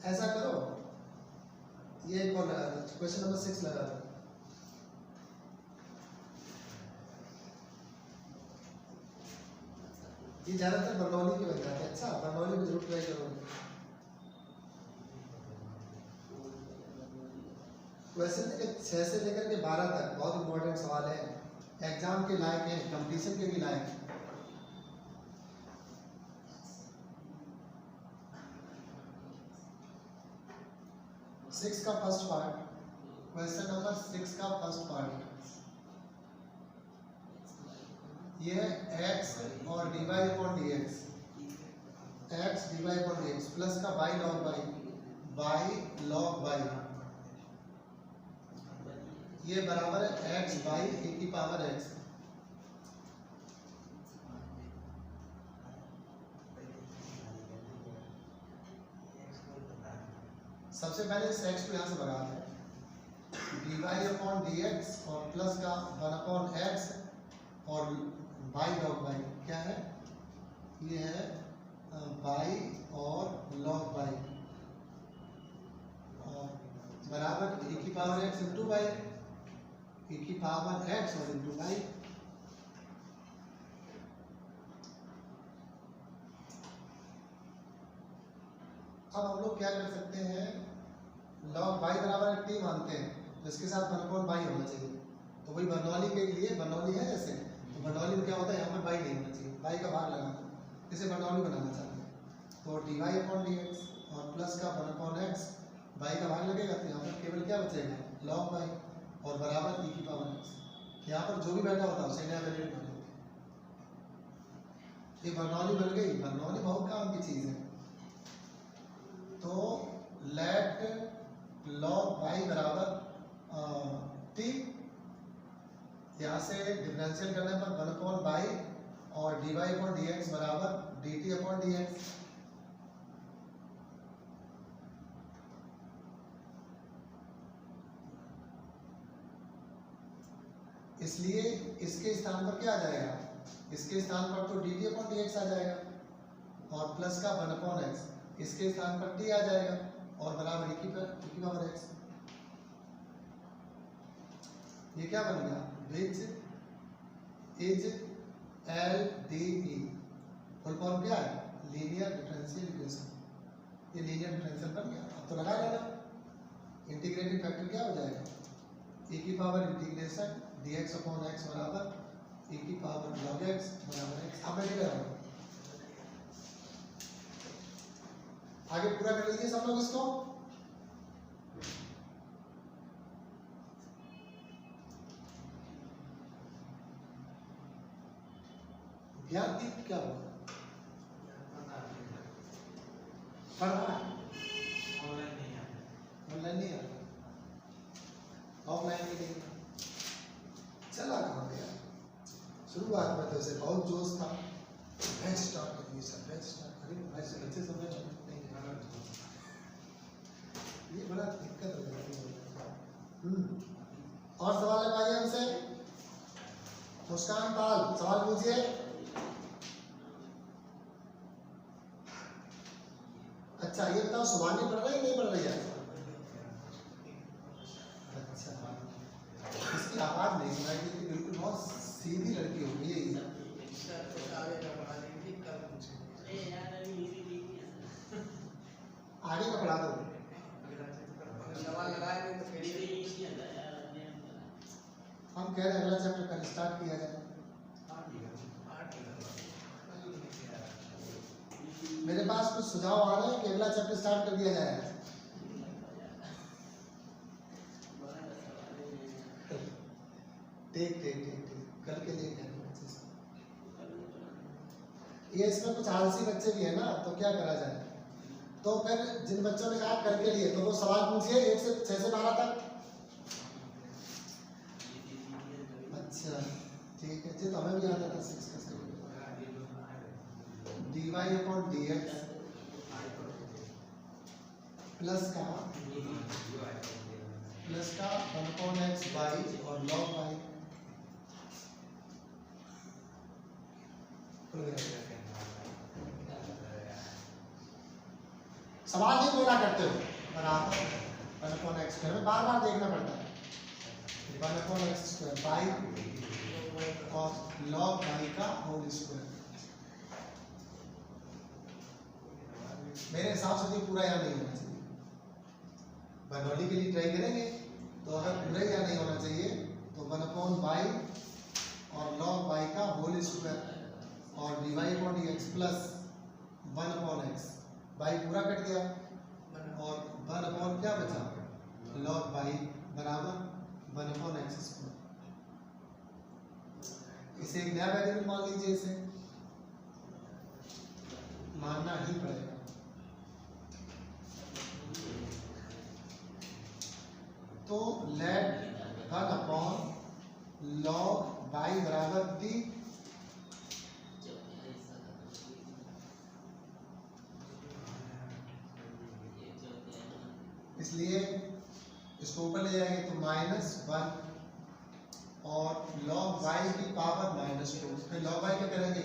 ऐसा करो, ये एक और लगा दो, क्वेश्चन नंबर 6 लगा दो। ये ज्यादातर बरनौली के बन जाते हैं। अच्छा, बरनौली में जरूर ट्राई करोगे। क्वेश्चन 6 से लेकर के 12 तक बहुत इंपॉर्टेंट सवाल है, एग्जाम के लायक है, कंपटीशन के भी लायक है। सिक्स का फर्स्ट पार्ट, क्वेश्चन नंबर 6 का फर्स्ट पार्ट, ये है x और dy upon dx, x dy upon dx plus का y log y, ये बराबर है x बाई e की पावर x। सबसे पहले इस x को यहाँ से भगा दें, dy अपॉन dx और प्लस का 1 अपॉन x और y log y क्या है, ये है y और log y और बराबर e की power x into y, e की पावर x और इंटू y। अब हम लोग क्या कर सकते हैं, log y बराबर t मानते हैं, जिसके साथ 1 अपॉन y होना चाहिए। तो वही बर्नौली के लिए, बर्नौली है जैसे, तो बर्नौली में क्या होता है, यहाँ पर y नहीं होना चाहिए, y का भाग लगाना, इसे बर्नौली बनाना चाहते हैं। तो dy अपॉन dx और प्लस का 1 अपॉन x, y का भाग लगेगा तो यहाँ पर केवल क्या बचेगा, log y और बराबर e की पावर x। यहाँ पर जो भी बैठा होता है उसे नया वैल्यूएट कर देते हैं। ये बर्नौली बन गई। बर्नौली बहुत काम की चीज़ है। तो लेट log y बराबर t, यहाँ से डिफरेंशियल करने पर 1 अपॉन y और dy अपॉन dx बराबर dt अपॉन dx। इसलिए इसके स्थान पर क्या आ जाएगा, इसके स्थान पर तो dt अपॉन dx आ जाएगा और प्लस का 1 अपॉन x, इसके स्थान पर t आ जाएगा और बराबर e की पावर x। ये क्या बन गया, which is LDE, full form क्या है, लीनियर डिफरेंशियल इक्वेशन। ये लीनियर डिफरेंशियल बन गया। अब तो लगा लेना, इंटीग्रेटिंग फैक्टर क्या हो जाएगा, e की power integration dx upon x बराबर e की पावर log x बराबर x। अब मैं क्या करूँ, आगे पूरा कर लीजिए सब लोग इसको। ज्ञानदीप क्या हुआ, पढ़ रहा है, ऑनलाइन नहीं आता, ऑफलाइन भी नहीं, चला कहाँ गया। शुरुआत में तो इसे बहुत जोश था, बैच स्टार्ट करिए सर, बैच स्टार्ट करिए, ऐसे बच्चे सब नहीं, ये बड़ा दिक्कत हो जाती है। और सवाल लगाइए हमसे, मुस्कान पाल सवाल पूछिए। अच्छा ये बताओ, सुभानी पढ़ रही नहीं पढ़ रही है? अच्छा, इसकी आवाज नहीं सुनाई देती, बिल्कुल बहुत सीधी लड़की हो गई है। आगे का पढ़ा दो। हम कह रहे हैं अगला चैप्टर कल स्टार्ट किया जाए। मेरे पास कुछ सुझाव आ रहे हैं कि अगला चैप्टर स्टार्ट कर दिया जाए। ठीक ठीक ठीक ठीक, कल के लिए कह रहे हैं। ये इसमें कुछ आलसी बच्चे भी है ना, तो क्या करा जाए। तो फिर जिन बच्चों ने कहा कल के लिए, तो वो सवाल पूछिए 1 से 6 से 12 तक। अच्छा ठीक है जी, तो हमें भी आता था 6 का सही dy अपॉन dx प्लस का 1 अपॉन x बाई और log y। सवाल नहीं बोला करते हो बराबर 1 अपॉन x स्क्वायर में बार बार देखना पड़ता है। 1 अपॉन x स्क्वायर बाई और log y का होल स्क्वायर। मेरे हिसाब से तो पूरा याद नहीं होना चाहिए, बनौली के लिए ट्राई करेंगे। तो अगर पूरा याद नहीं होना चाहिए तो 1 अपॉन y और log y का होल स्क्वायर और dy upon dx plus 1 upon x, y पूरा कट गया और 1 अपॉन क्या बचा log y बराबर 1 अपॉन x स्क्वायर। इसे एक नया वेरिएबल मान लीजिए, इसे मानना ही पड़ेगा। तो लेट 1 अपॉन log y बराबर t, इसलिए इसको ऊपर ले जाएंगे तो -1 और log y की पावर -2, फिर log y क्या करेंगे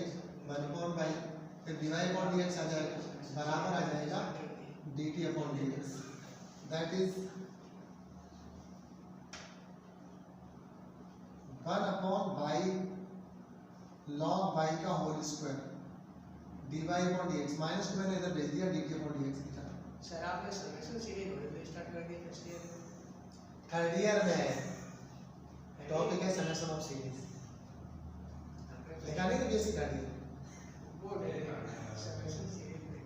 1 अपॉन y, फिर dy अपॉन dx आ जाएगा, बराबर आ जाएगा dt अपॉन dx। दैट इज 1 अपॉन y log y का whole square dy upon dx, -2 मैंने इधर भेज दिया, dt अपॉन dx लिखा। सर आपने समेशन सीरीज स्टार्ट कर दी फर्स्ट ईयर में? थर्ड ईयर में है, टॉपिक है समेशन ऑफ सीरीज। लिखा नहीं तो बेसिक थर्ड ईयर वो समेशन सीरीज में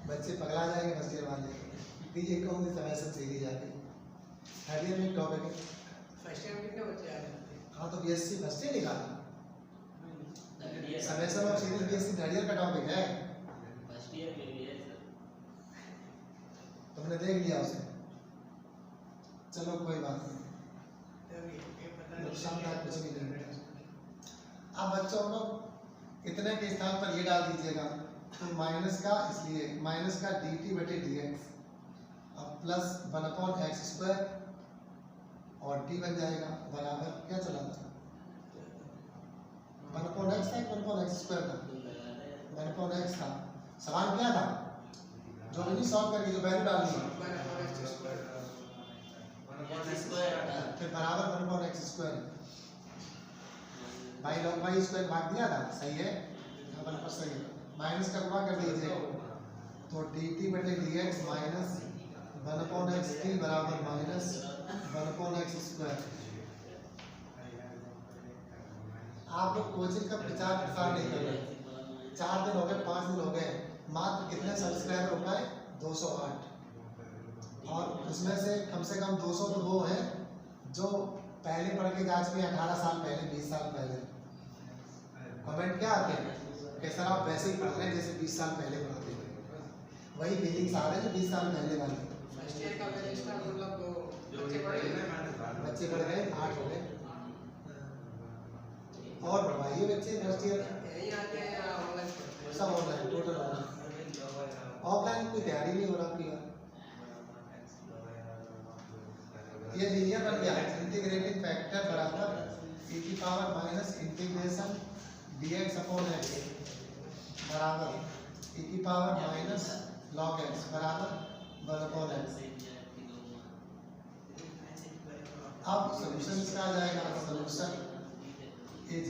बच्चे पगला जाएंगे फर्स्ट ईयर वाले कि ये कौन सी समेशन सीरीज आ गई। थर्ड ईयर में टॉपिक है। फर्स्ट ईयर में कितने बच्चे आ जाते हैं? हाँ तो बीएससी फर्स्ट ईयर निकाला, summation of series BSc third year का टॉपिक है। फर्स्ट ईयर में भी है सर। तुमने देख लिया उसे, चलो कोई बात नहीं, तभी ये पता नुकसानदायक कुछ भी नहीं है। अब बच्चों लोग इतने के स्थान पर ये डाल दीजिएगा तो माइनस का, इसलिए माइनस का dt बटे dx, अब प्लस 1 अपॉन x स्क्वायर और t बन जाएगा बराबर क्या चला था 1 अपॉन x था, 1 अपॉन x स्क्वायर था, 1 अपॉन x था। सवाल क्या था जो नहीं सॉल्व करके जो वैल्यू डालनी है, फिर बराबर 1 upon x square by log y square भाग दिया था, सही है, यहाँ पर सही है। माइनस का गुणा कर दीजिए तो dt बटे dx minus 1 upon x t बराबर माइनस 1 अपॉन x स्क्वायर। आप लोग कोचिंग का प्रचार प्रसार नहीं कर रहे, 4 दिन हो गए, 5 दिन हो गए, मात्र कितने सब्सक्राइबर हो पाए 208, और उसमें से कम 200 तो वो हैं जो पहले पढ़ के जा चुके हैं, 18 साल पहले, 20 साल पहले। कमेंट क्या आते हैं कि सर आप वैसे ही पढ़ रहे हैं जैसे 20 साल पहले पढ़ते थे, वही फीलिंग्स आ रहे हैं जो 20 साल पहले वाले। फर्स्ट ईयर का रजिस्टर मतलब तो बच्चे पढ़े बच्चे बढ़ गए, 8 हो गए, और बढ़वाइए बच्चे नेक्स्ट ईयर यही आते हैं या ऑनलाइन पढ़ते हैं? सब ऑनलाइन, टोटल ऑनलाइन, ऑफलाइन कोई तैयारी नहीं हो रहा आपकी। ये लीनियर बन गया, इंटीग्रेटिंग फैक्टर बराबर e की power minus integration dx upon x बराबर e की पावर माइनस log x बराबर 1 अपॉन x। अब सॉल्यूशन इसका आ जाएगा, solution is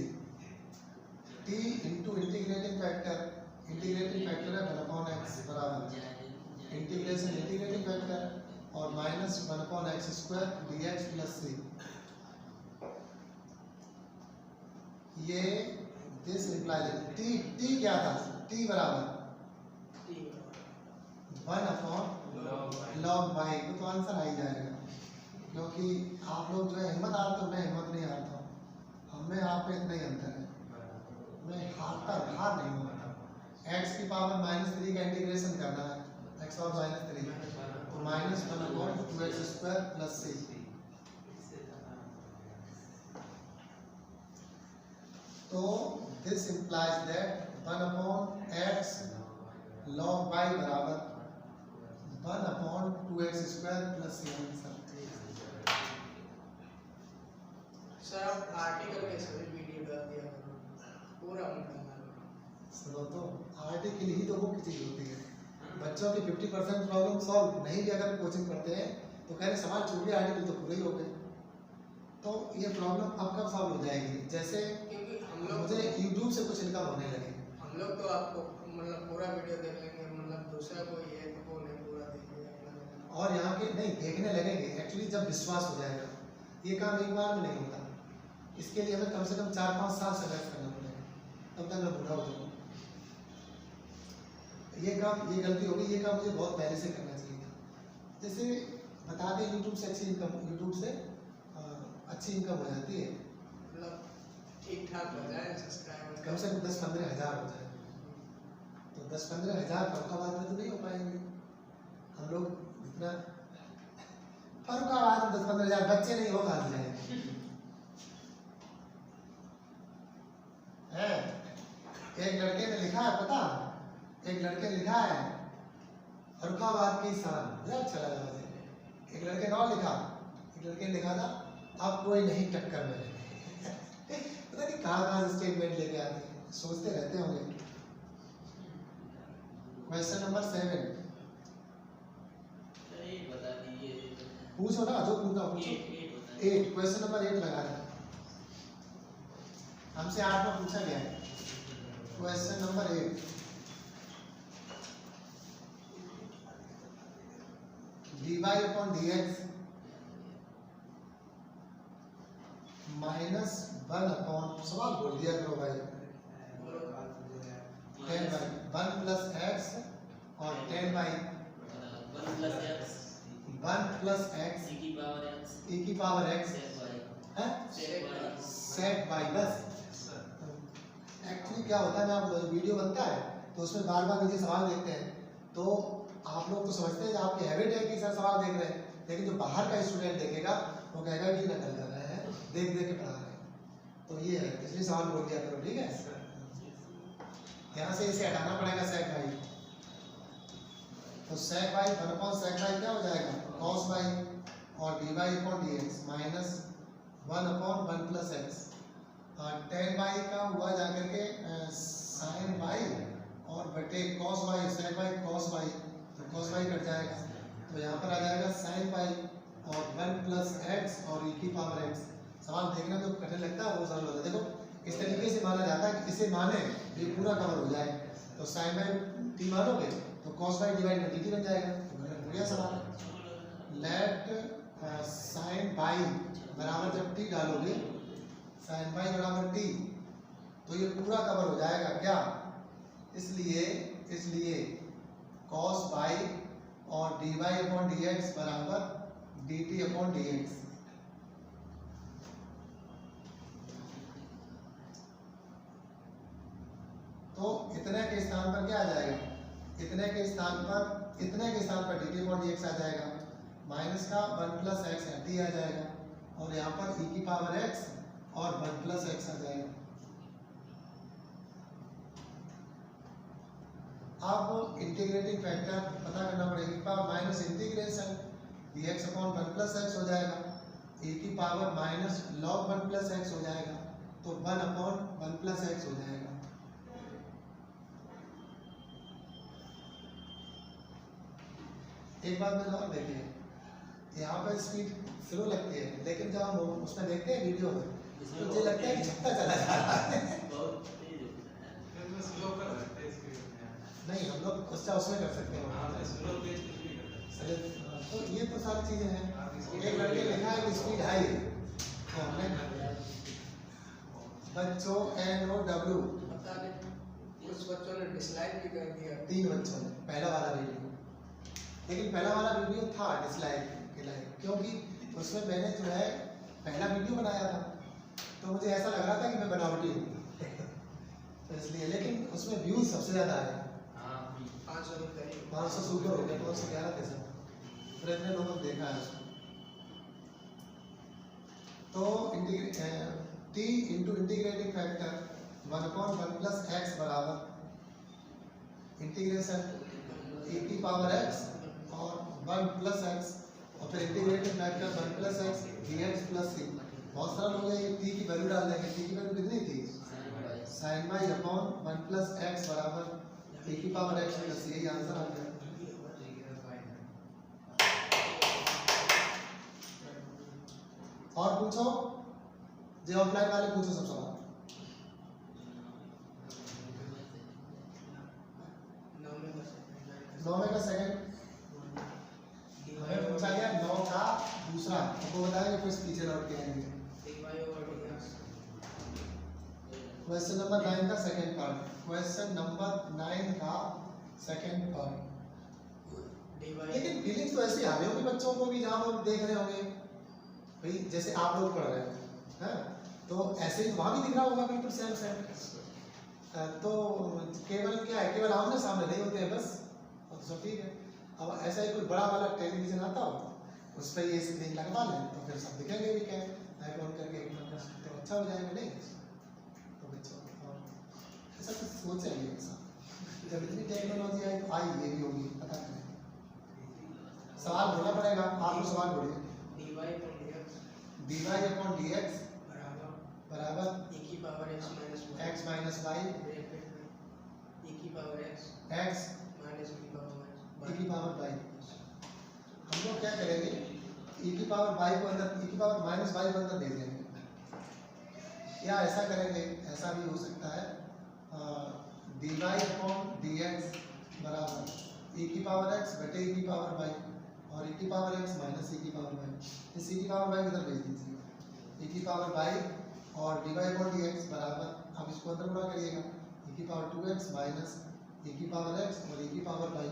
t into integrating factor है 1 अपॉन x बराबर इंटीग्रेशन इंटीग्रेटिंग फैक्टर और minus 1 upon x square dx plus c। ये दिस इंप्लाइज t क्या था, t बराबर 1 अपॉन log y, तो आंसर आ ही जाएगा। क्योंकि आप लोग जो है हिम्मत हारते हो, मैं हिम्मत नहीं हारता हूँ। हम में आप में इतना ही अंतर है, मैं हार नहीं हूँ। एक्स की पावर -3 का इंटीग्रेशन करना है, एक्स पावर -3 तो -1/2x² + c। तो this implies that 1/x log y बराबर 1/2x² + c आंसर। सर आप आर्टिकल के सभी वीडियो डाल दिया करो, पूरा निकालना करो। सुनो तो आर्टिकल ही तो मुख्य चीज होती है। बच्चों की 50% प्रॉब्लम सॉल्व नहीं भी अगर कोचिंग पढ़ते हैं तो कह रहे सवाल छूट गया, आर्टिकल तो पूरे ही हो गए। तो ये प्रॉब्लम अब कब सॉल्व हो जाएगी? जैसे क्योंकि हम लोग मुझे YouTube से कुछ इनकम होने लगे। हम लोग तो आपको मतलब पूरा वीडियो देख लेंगे, मतलब दूसरा कोई है तो वो नहीं पूरा देखेगा। और यहाँ के नहीं देखने लगेंगे एक्चुअली जब विश्वास हो जाएगा। ये काम एक बार में नहीं होता, इसके लिए हमें कम से कम 4-5 साल संघर्ष करना पड़ेगा, तब तक मैं बूढ़ा हो जाऊँगा। ये गलती होगी, ये काम मुझे बहुत पहले से करना चाहिए था। जैसे बता दें यूट्यूब से अच्छी इनकम हो जाती है, मतलब ठीक ठाक हो जाए सब्सक्राइबर कम से कम 10-15 हज़ार हो जाए। तो 10-15 हज़ार फरुखाबाद में तो नहीं हो पाएंगे हम लोग जितना। फरुखाबाद में 10-15 हज़ार बच्चे नहीं हो कहाँ से जाएंगे? एक लड़के ने लिखा है, पता एक लड़के ने लिखा है फरुखाबाद की शान, मुझे अच्छा लगा मुझे। एक लड़के ने और लिखा, एक लड़के ने लिखा था अब कोई नहीं टक्कर में। पता नहीं कहाँ से स्टेटमेंट लेके आते हैं, सोचते रहते होंगे। क्वेश्चन नंबर 7 बता दीजिए। पूछो ना, जो पूछना पूछो। 8 क्वेश्चन नंबर 8 लगा दें, हमसे 8 में पूछा गया है। क्वेश्चन नंबर 8 dy/dx -1 सवाल बोल दिया करो भाई, 10/1 + x और 10/1 + x e की पावर x है सेट बाई। बस एक्चुअली क्या होता है ना, आप वीडियो बनता है तो उसमें बार बार नीचे सवाल देखते हैं, तो आप लोग तो समझते हैं आपकी हैबिट है कि सर सवाल देख रहे हैं, लेकिन जो बाहर का स्टूडेंट देखेगा वो कहेगा कि नकल कर रहे हैं, देख देख के पढ़ा रहे हैं। तो ये है, इसलिए सवाल बोल दिया करो, ठीक है। यहाँ से इसे हटाना पड़ेगा सेक बाई, तो सेक बाई 1/sec बाई क्या हो जाएगा cos बाई और dy/dx -1/1 + x और 10 बाई का हुआ जाकर के sin बाई और बटे cos by sec by cos by, तो cos बाई कट जाएगा, तो यहाँ पर आ जाएगा sin बाई और 1 + x और e की पावर x। सवाल देखना तो कठिन लगता है, वो सरल होता है। देखो इस तरीके से माना जाता है कि इसे माने ये पूरा कवर हो जाए, तो sin बाई t मानोगे तो cos by divide by dt बन जाएगा, तो बढ़िया सवाल है। लेट sin बाई बराबर जब t डालोगे sin बाई बराबर t, तो ये पूरा कवर हो जाएगा क्या, इसलिए cos बाई और dy/dx बराबर dt/dx। तो इतने के स्थान पर क्या आ जाएगा, इतने के स्थान पर dt/dx आ जाएगा, माइनस का 1 + x t आ जाएगा, और यहाँ पर e की पावर x और 1 + x आ जाएगा। अब इंटीग्रेटिंग फैक्टर पता करना पड़ेगा, माइनस इंटीग्रेशन dx/1 + x हो जाएगा, e की पावर -log 1 + x हो जाएगा, तो 1/1 + x हो जाएगा। एक बात मैंने और देखी है, यहाँ पर स्पीड स्लो लगती है, लेकिन जब हम उसमें देखते हैं वीडियो में तो मुझे लगता है कि झटका चला जा रहा है। नहीं हम लोग उसमें कर सकते हैं, तो ये तो सारी चीजें हैं। एक लड़के ने लिखा है कि स्पीड हाई है, तो हमने बच्चों NOW पता नहीं कुछ बच्चों ने डिसलाइक भी कर दिया, 3 बच्चों ने पहला वाला वीडियो, लेकिन पहला वाला वीडियो था डिसलाइक के लायक, क्योंकि उसमें मैंने जो है पहला वीडियो बनाया था, तो मुझे ऐसा लग रहा था कि मैं बनावटी हूँ तो इसलिए, लेकिन उसमें व्यूज सबसे ज़्यादा आए, हाँ 500 के करीब 500 से ऊपर हो गया, 511 थे सब, फिर इतने लोगों ने देखा है उसको। तो t into integrating factor 1/1 plus x बराबर इंटीग्रेशन e की पावर x और 1 प्लस एक्स और फिर integrating factor 1 plus x dx plus c। बहुत सारा लोग ये t की वैल्यू डाल देंगे, t की वैल्यू कितनी थी, sin y upon 1 plus x बराबर e की पावर x प्लस c, यही आंसर आ गया। और पूछो, जो ऑफलाइन वाले पूछो सब सवाल। 9 में का सेकंड हमें पूछा गया 9 का दूसरा, आपको बताएंगे कुछ पीछे लौट के आएंगे। क्वेश्चन नंबर 9 का सेकंड पार्ट, क्वेश्चन नंबर 9 का सेकंड पार्ट। लेकिन फीलिंग्स तो ऐसी आ रही होगी बच्चों को भी, जहाँ लोग देख रहे होंगे भाई जैसे आप लोग पढ़ रहे हैं, तो ऐसे ही वहाँ भी दिख रहा होगा बिल्कुल सेम सेम। तो केवल क्या है, केवल आमने सामने नहीं होते हैं बस, और सब ठीक है। अब ऐसा ही कोई बड़ा वाला टेलीविजन आता हो, उस पर ये स्क्रीन लगवा लें तो फिर सब दिखेंगे भी, क्या लाइट ऑन करके एक नंबर तो अच्छा हो जाएगा। नहीं तो बच्चों ऐसा कुछ सोचेंगे, ऐसा जब इतनी टेक्नोलॉजी आई तो आई ये भी होगी, पता नहीं। सवाल बोलना पड़ेगा, आप सवाल बोलिए। dy अपॉन dx बराबर e की power x minus x minus y e की power x x minus e की पावर e की पावर वाई। हम लोग क्या करेंगे, e की पावर वाई को अंदर, e की पावर माइनस वाई को अंदर दे देंगे, या ऐसा करेंगे, ऐसा भी हो सकता है dy अपॉन dx बराबर e की पावर x बटे e की पावर वाई और e की पावर x माइनस e की पावर वाई। इस e की पावर वाई इधर भेज दीजिए, e की पावर वाई और dy अपॉन dx बराबर, अब इसको अंदर गुणा करिएगा, e की पावर 2x माइनस e की पावर x और e की पावर वाई।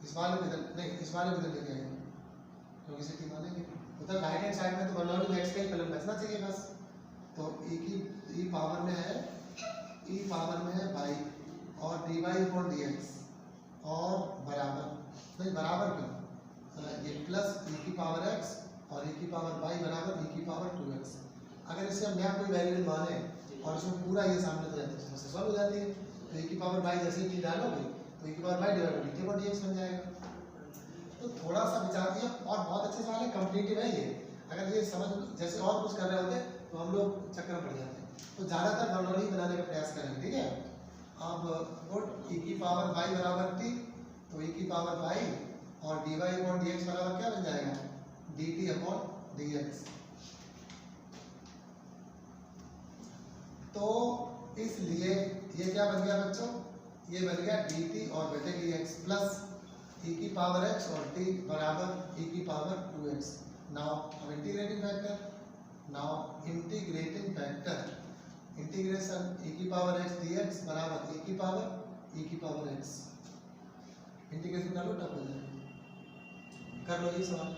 इस वाले में इधर नहीं, इस वाले में इधर लेके आएंगे क्योंकि सिटी मानेंगे उधर राइट हैंड साइड में, तो बनवाने में x का ही फलन बचना चाहिए बस। तो e पावर में है, e पावर में है y और dy अपॉन dx और बराबर, नहीं बराबर क्यों, ये प्लस e की पावर x और e की पावर y बराबर e की पावर 2x। अगर इसे हम यहाँ कोई वेरिएबल माने और इसमें पूरा ये सामने तो जाता है, समस्या सॉल्व हो जाती है। तो e की पावर y जैसे ही डालोगे तो e की power y divide by dt अपॉन dx बन जाएगा। तो थोड़ा सा विचार दिया, और बहुत अच्छे सवाल है, कम्पिटिटिव है ये। अगर ये समझ जैसे और कुछ कर रहे होते तो हम लोग चक्कर पड़ जाते हैं, तो ज़्यादातर डाउनलोड ही बनाने का प्रयास करेंगे, ठीक है। अब गुड e की पावर y बराबर t, तो e की पावर y और dy अपॉन dx बराबर क्या बन जाएगा, dt अपॉन dx। तो इसलिए ये क्या बन गया बच्चों, ये बन गया dt और बटे dx प्लस e की पावर x और t बराबर e की पावर 2x। नाउ अब integrating factor, now integrating factor integration e की पावर x dx बराबर e की पावर x। इंटीग्रेशन कर लो, टप हो जाएगा, कर लो ये सवाल।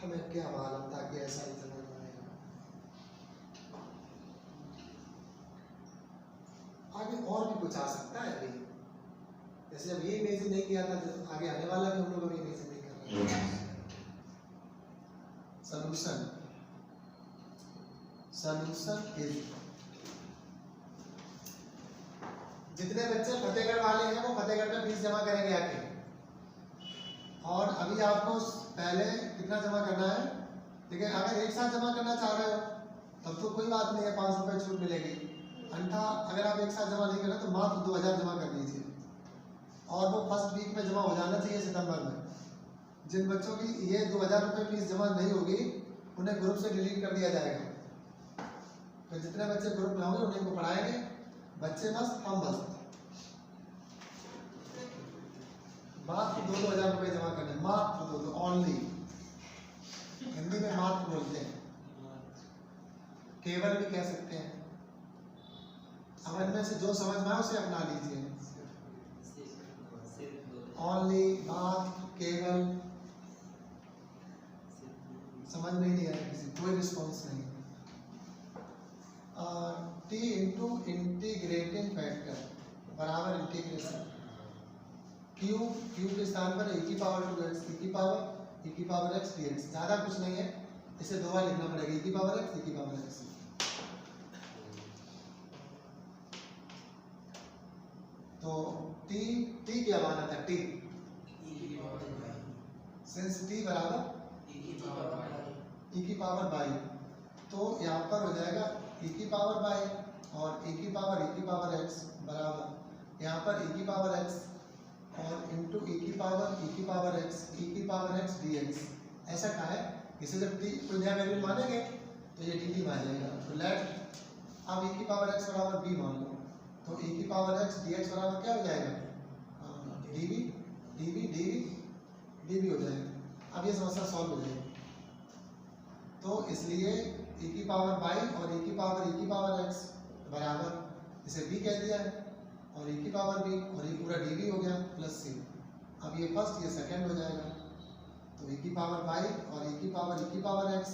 हमें क्या मालूम था कि ऐसा ही समझ में आएगा। आगे और भी कुछ आ सकता है अभी, जैसे अब ये इमेजिन नहीं किया था, आगे आने वाला भी हम लोग अभी इमेजिन नहीं कर रहे हैं। सॉल्यूशन इज, जितने बच्चे फतेहगढ़ वाले हैं वो फतेहगढ़ में फीस जमा करेंगे आके, और अभी आपको पहले कितना जमा करना है, ठीक है। अगर एक साथ जमा करना चाह रहे हो तब तो कोई बात नहीं है, 500 रुपये छूट मिलेगी। अन्यथा अगर आप एक साथ जमा नहीं करना तो मात्र 2000 जमा कर दीजिए, और वो फर्स्ट वीक में जमा हो जाना चाहिए सितंबर में। जिन बच्चों की ये 2000 रुपये फीस जमा नहीं होगी उन्हें ग्रुप से डिलीट कर दिया जाएगा, तो जितने बच्चे ग्रुप में होंगे उन्हीं को पढ़ाएंगे। बच्चे मस्त, हम मस्त। मात्र 2-2 हज़ार रुपये जमा करने, मात्र 2-2 ओनली। हिंदी में मात्र बोलते हैं, केवल भी कह सकते हैं। अब इनमें से जो समझ में आए उसे अपना लीजिए। ओनली, मात्र, केवल, समझ में नहीं आया किसी, कोई रिस्पॉन्स नहीं। टी इंटू इंटीग्रेटिंग फैक्टर बराबर इंटीग्रेशन क्यू, क्यू के स्थान पर e की पावर 2x, e की पावर x dx। ज़्यादा कुछ नहीं है, इसे 2 बार लिखना पड़ेगा, e की पावर x, e की पावर x। तो t क्या माना था, t सिंस t बराबर e की पावर बाई, तो यहाँ पर हो जाएगा e की पावर बाई और e की पावर x बराबर यहाँ पर e की पावर x और इंटू e की पावर x dx। ऐसा कहा है, इसे जब t कोई नया वैल्यू मानेंगे तो ये dt मान जाएगा। तो लेट अब e की पावर x बराबर b मान लो, तो e की पावर x dx बराबर क्या हो जाएगा, dv हो जाएगा। अब ये समस्या सॉल्व हो जाएगी। तो इसलिए e की पावर बाई और e की पावर x बराबर इसे b कह दिया है और e की पावर b और ये पूरा dv हो गया प्लस c। अब ये फर्स्ट ये सेकंड हो जाएगा। तो e की पावर बाई और e की पावर x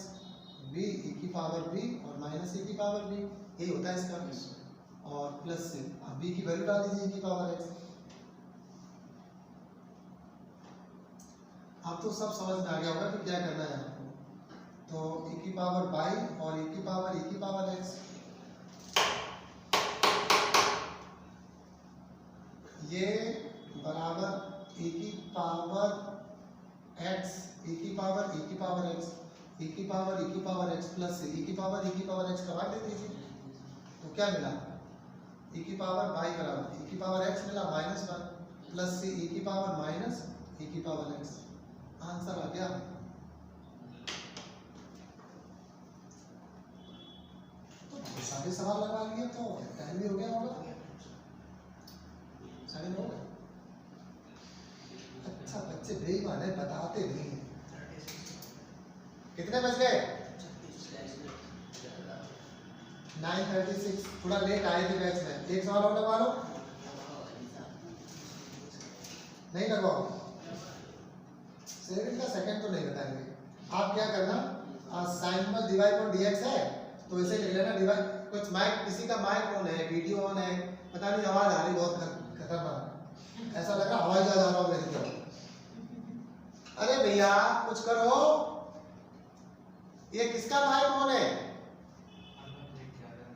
b e की पावर b और माइनस e की पावर b, यही होता है इसका, और प्लस c। अब b की वैल्यू डाल दीजिए e की पावर x। अब तो सब समझ में आ गया होगा कि क्या करना है आपको। तो e की पावर बाई और e की पावर x ये बराबर e की पावर x, e की पावर x प्लस e की पावर x का भाग दे दीजिए। तो क्या मिला, e की पावर बाई बराबर e की पावर x मिला -1 प्लस c e की पावर माइनस e की पावर x। आंसर आ गया। तो सारे सवाल लगा लिए तो टाइम भी हो गया होगा, 9:30 हो गए। अच्छा बच्चे बेईमान है, बताते नहीं है। कितने बज गए, 9:36। थोड़ा लेट आए थे बैच में। एक सवाल और लगवा लो, नहीं लगवाओ, सेकंड का सेकंड तो नहीं बताएंगे। आप क्या करना, साइन में डिवाइड और dx है तो इसे लिख लेना डिवाइड। कुछ माइक, किसी का माइक ऑन है, वीडियो ऑन है, पता नहीं आवाज आ रही बहुत खतरनाक, ऐसा लग रहा हवाई जहाज आ रहा हो मेरी तरफ। अरे भैया कुछ करो, ये किसका माइक ऑन है,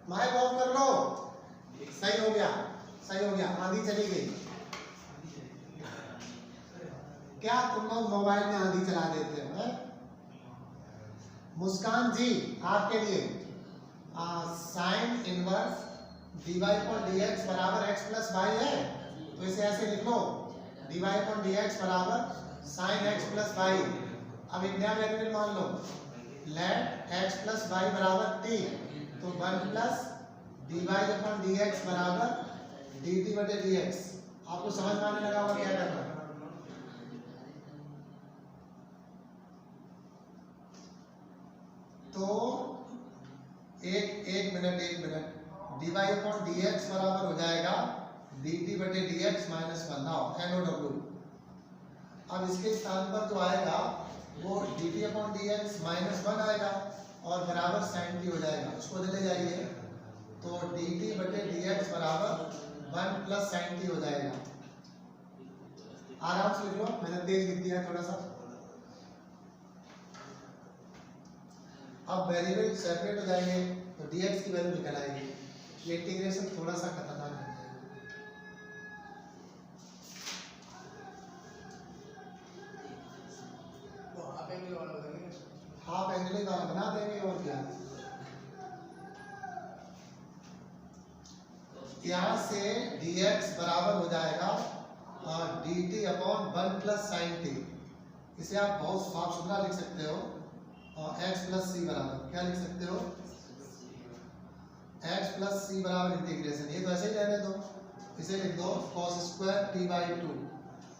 माइक ऑफ कर लो। सही हो गया, सही हो गया। आंधी चली गई क्या, तुम लोग मोबाइल में आंधी चला देते हो। मुस्कान जी आपके लिए sine inverse dy upon dx बराबर x प्लस वाई है, तो इसे ऐसे लिख लो dy अपॉन dx बराबर साइन x प्लस वाई। अब एक नया वेरिएबल मान लो, लेट x प्लस वाई बराबर t, तो 1 प्लस dy अपॉन dx बराबर dt बटे dx। आपको समझ में आने लगा होगा क्या करना। तो एक मिनट dy अपॉन dx बराबर हो जाएगा dt बटे dx माइनस 1। Now NOW। अब इसके स्थान पर जो आएगा वो dt अपॉन dx माइनस 1 आएगा और बराबर sin t हो जाएगा, उसको ले जाइए। तो dt बटे dx बराबर 1 प्लस sin t हो जाएगा। आराम से लिख लो, मैंने तेज लिख दिया थोड़ा सा। अब वेरिएबल सेपरेट हो जाएंगे तो dx की वैल्यू निकल आएगी। ये इंटीग्रेशन थोड़ा सा खतरनाक है। वो हाफ एंगल वाला बनेगा, हाफ एंगल वाला बना देंगे और क्या। यहाँ से dx बराबर हो जाएगा dt upon 1 plus sign t। इसे आप बहुत साफ सुथरा लिख सकते हो, और x प्लस c बराबर क्या लिख सकते हो, x प्लस सी बराबर इंटीग्रेशन, ये तो ऐसे ही रहने दो, इसे लिख दो cos स्क्वायर t बाई 2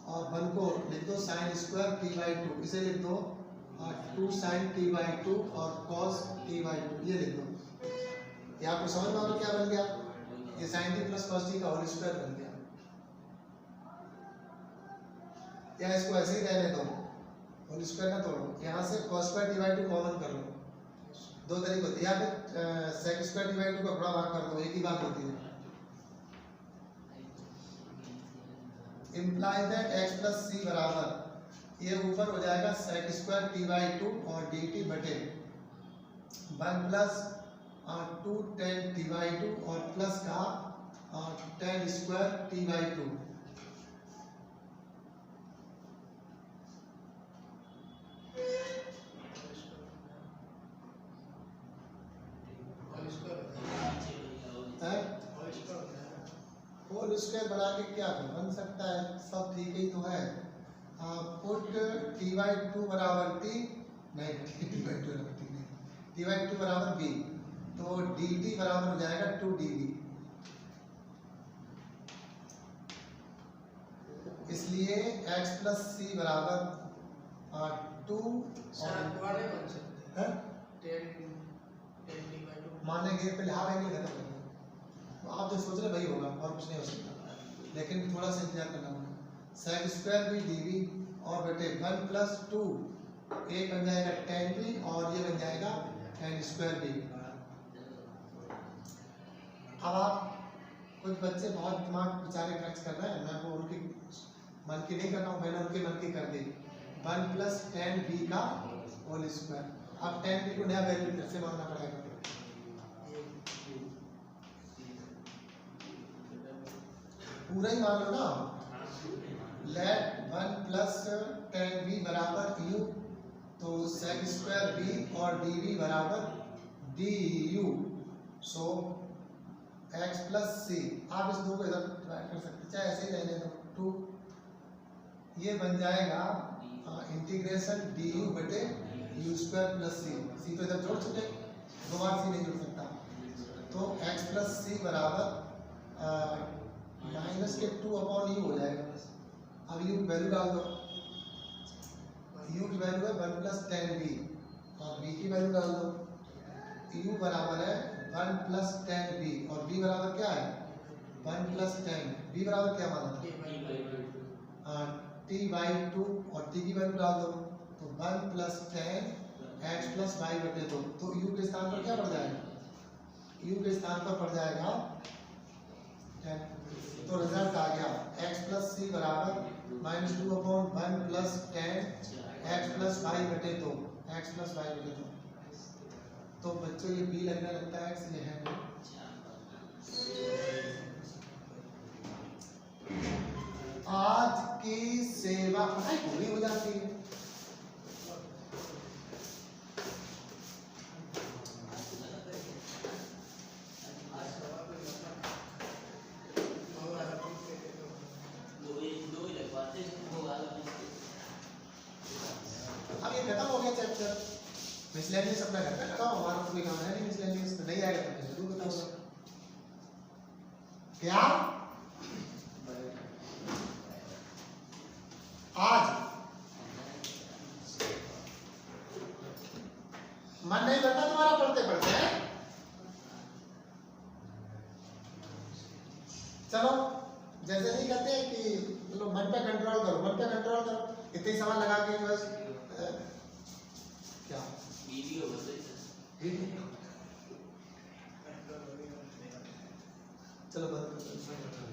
और 1 को लिख दो sin स्क्वायर t बाई 2, इसे लिख दो 2 sin t बाई 2 और cos t बाई 2, ये लिख दो। ये आपको समझ में आ रहा क्या बन गया, ये sin t plus cos t का होल स्क्वायर बन गया। या इसको ऐसे ही रहने दो, होल स्क्वायर ना तोड़ो, यहाँ से cos square t by 2 common कर लो, दो तरीके होते हैं, या फिर sec स्क्वायर t बाई 2 का बड़ा भाग कर दो, एक ही बात होती है। Imply that x plus c बराबर, ये ऊपर हो जाएगा sec स्क्वायर t बाई 2 और dt बटे 1 प्लस 2 tan t बाई 2 और प्लस का tan square t by 2। Whole square बना के क्या बन सकता है, सब ठीक ही तो है। पुट t बाई 2 बराबर t, नहीं t बाई 2 बराबर t नहीं, t बाई 2 बराबर b, तो dt बराबर हो जाएगा 2 dv। इसलिए x प्लस सी बराबर 2 और मानने के पहले हाफ एंगल खत्म कर दो, तो आप जो सोच रहे वही होगा और कुछ नहीं हो सकता, लेकिन थोड़ा सा इंतजार करना होगा। sec स्क्वायर भी dv और बटे 1 प्लस 2, एक बन जाएगा tan v और ये बन जाएगा tan स्क्वायर v। अब आप कुछ बच्चे बहुत दिमाग बेचारे खर्च कर रहे हैं, मैं वो उनकी मन की नहीं कर रहा हूँ, मैंने उनके मन की कर दी। 1 प्लस tan v का होल स्क्वायर, अब tan v को नया वैल्यू फिर से मानना पड़ेगा, पूरा ही मान लो ना। लेट 1 प्लस tan v बराबर u, तो sec स्क्वायर v और dv बराबर du, सो x प्लस सी, आप इस दो को इधर ट्राई कर सकते हैं, चाहे ऐसे ही रहने दो 2, ये बन जाएगा इंटीग्रेशन du बटे u स्क्वायर प्लस सी तो इधर जोड़ चुके, दो बार सी नहीं जोड़ सकता, तो x प्लस सी बराबर माइनस के 2 अपॉन यू हो जाएगा। अब यू की वैल्यू डाल दो, यू की वैल्यू है 1 प्लस tan v और v की वैल्यू डाल दो, u बराबर है 1 प्लस tan v और v बराबर क्या है 1 प्लस tan, v बराबर क्या माना था t बाई 2 और t की वैल्यू डाल दो, तो 1 plus tan x plus y बटे 2, तो u के स्थान पर क्या पड़ जाएगा, u के स्थान पर पड़ जाएगा 10, तो रिजल्ट आ गया x प्लस सी बराबर minus 2 upon 1 plus tan x plus y बटे 2, x प्लस y बटे 2। तो बच्चों ये b लगने लगता है, x ये है। आज की सेवा पढ़ाई पूरी हो जाती है, अब ये खत्म हो गया चैप्टर। मिसलेनियस अपना घर पे लगाओ, हमारा कोई काम है नहीं मिसलेनियस में, नहीं आएगा तो जरूर बताऊंगा। क्या आज मन नहीं करता तुम्हारा पढ़ते पढ़ते हैं? चलो जैसे नहीं कहते हैं कि लो मन पे कंट्रोल करो, मन पे कंट्रोल करो, इतने सवाल लगा के बस क्या वीडियो चलो बंद कर दो।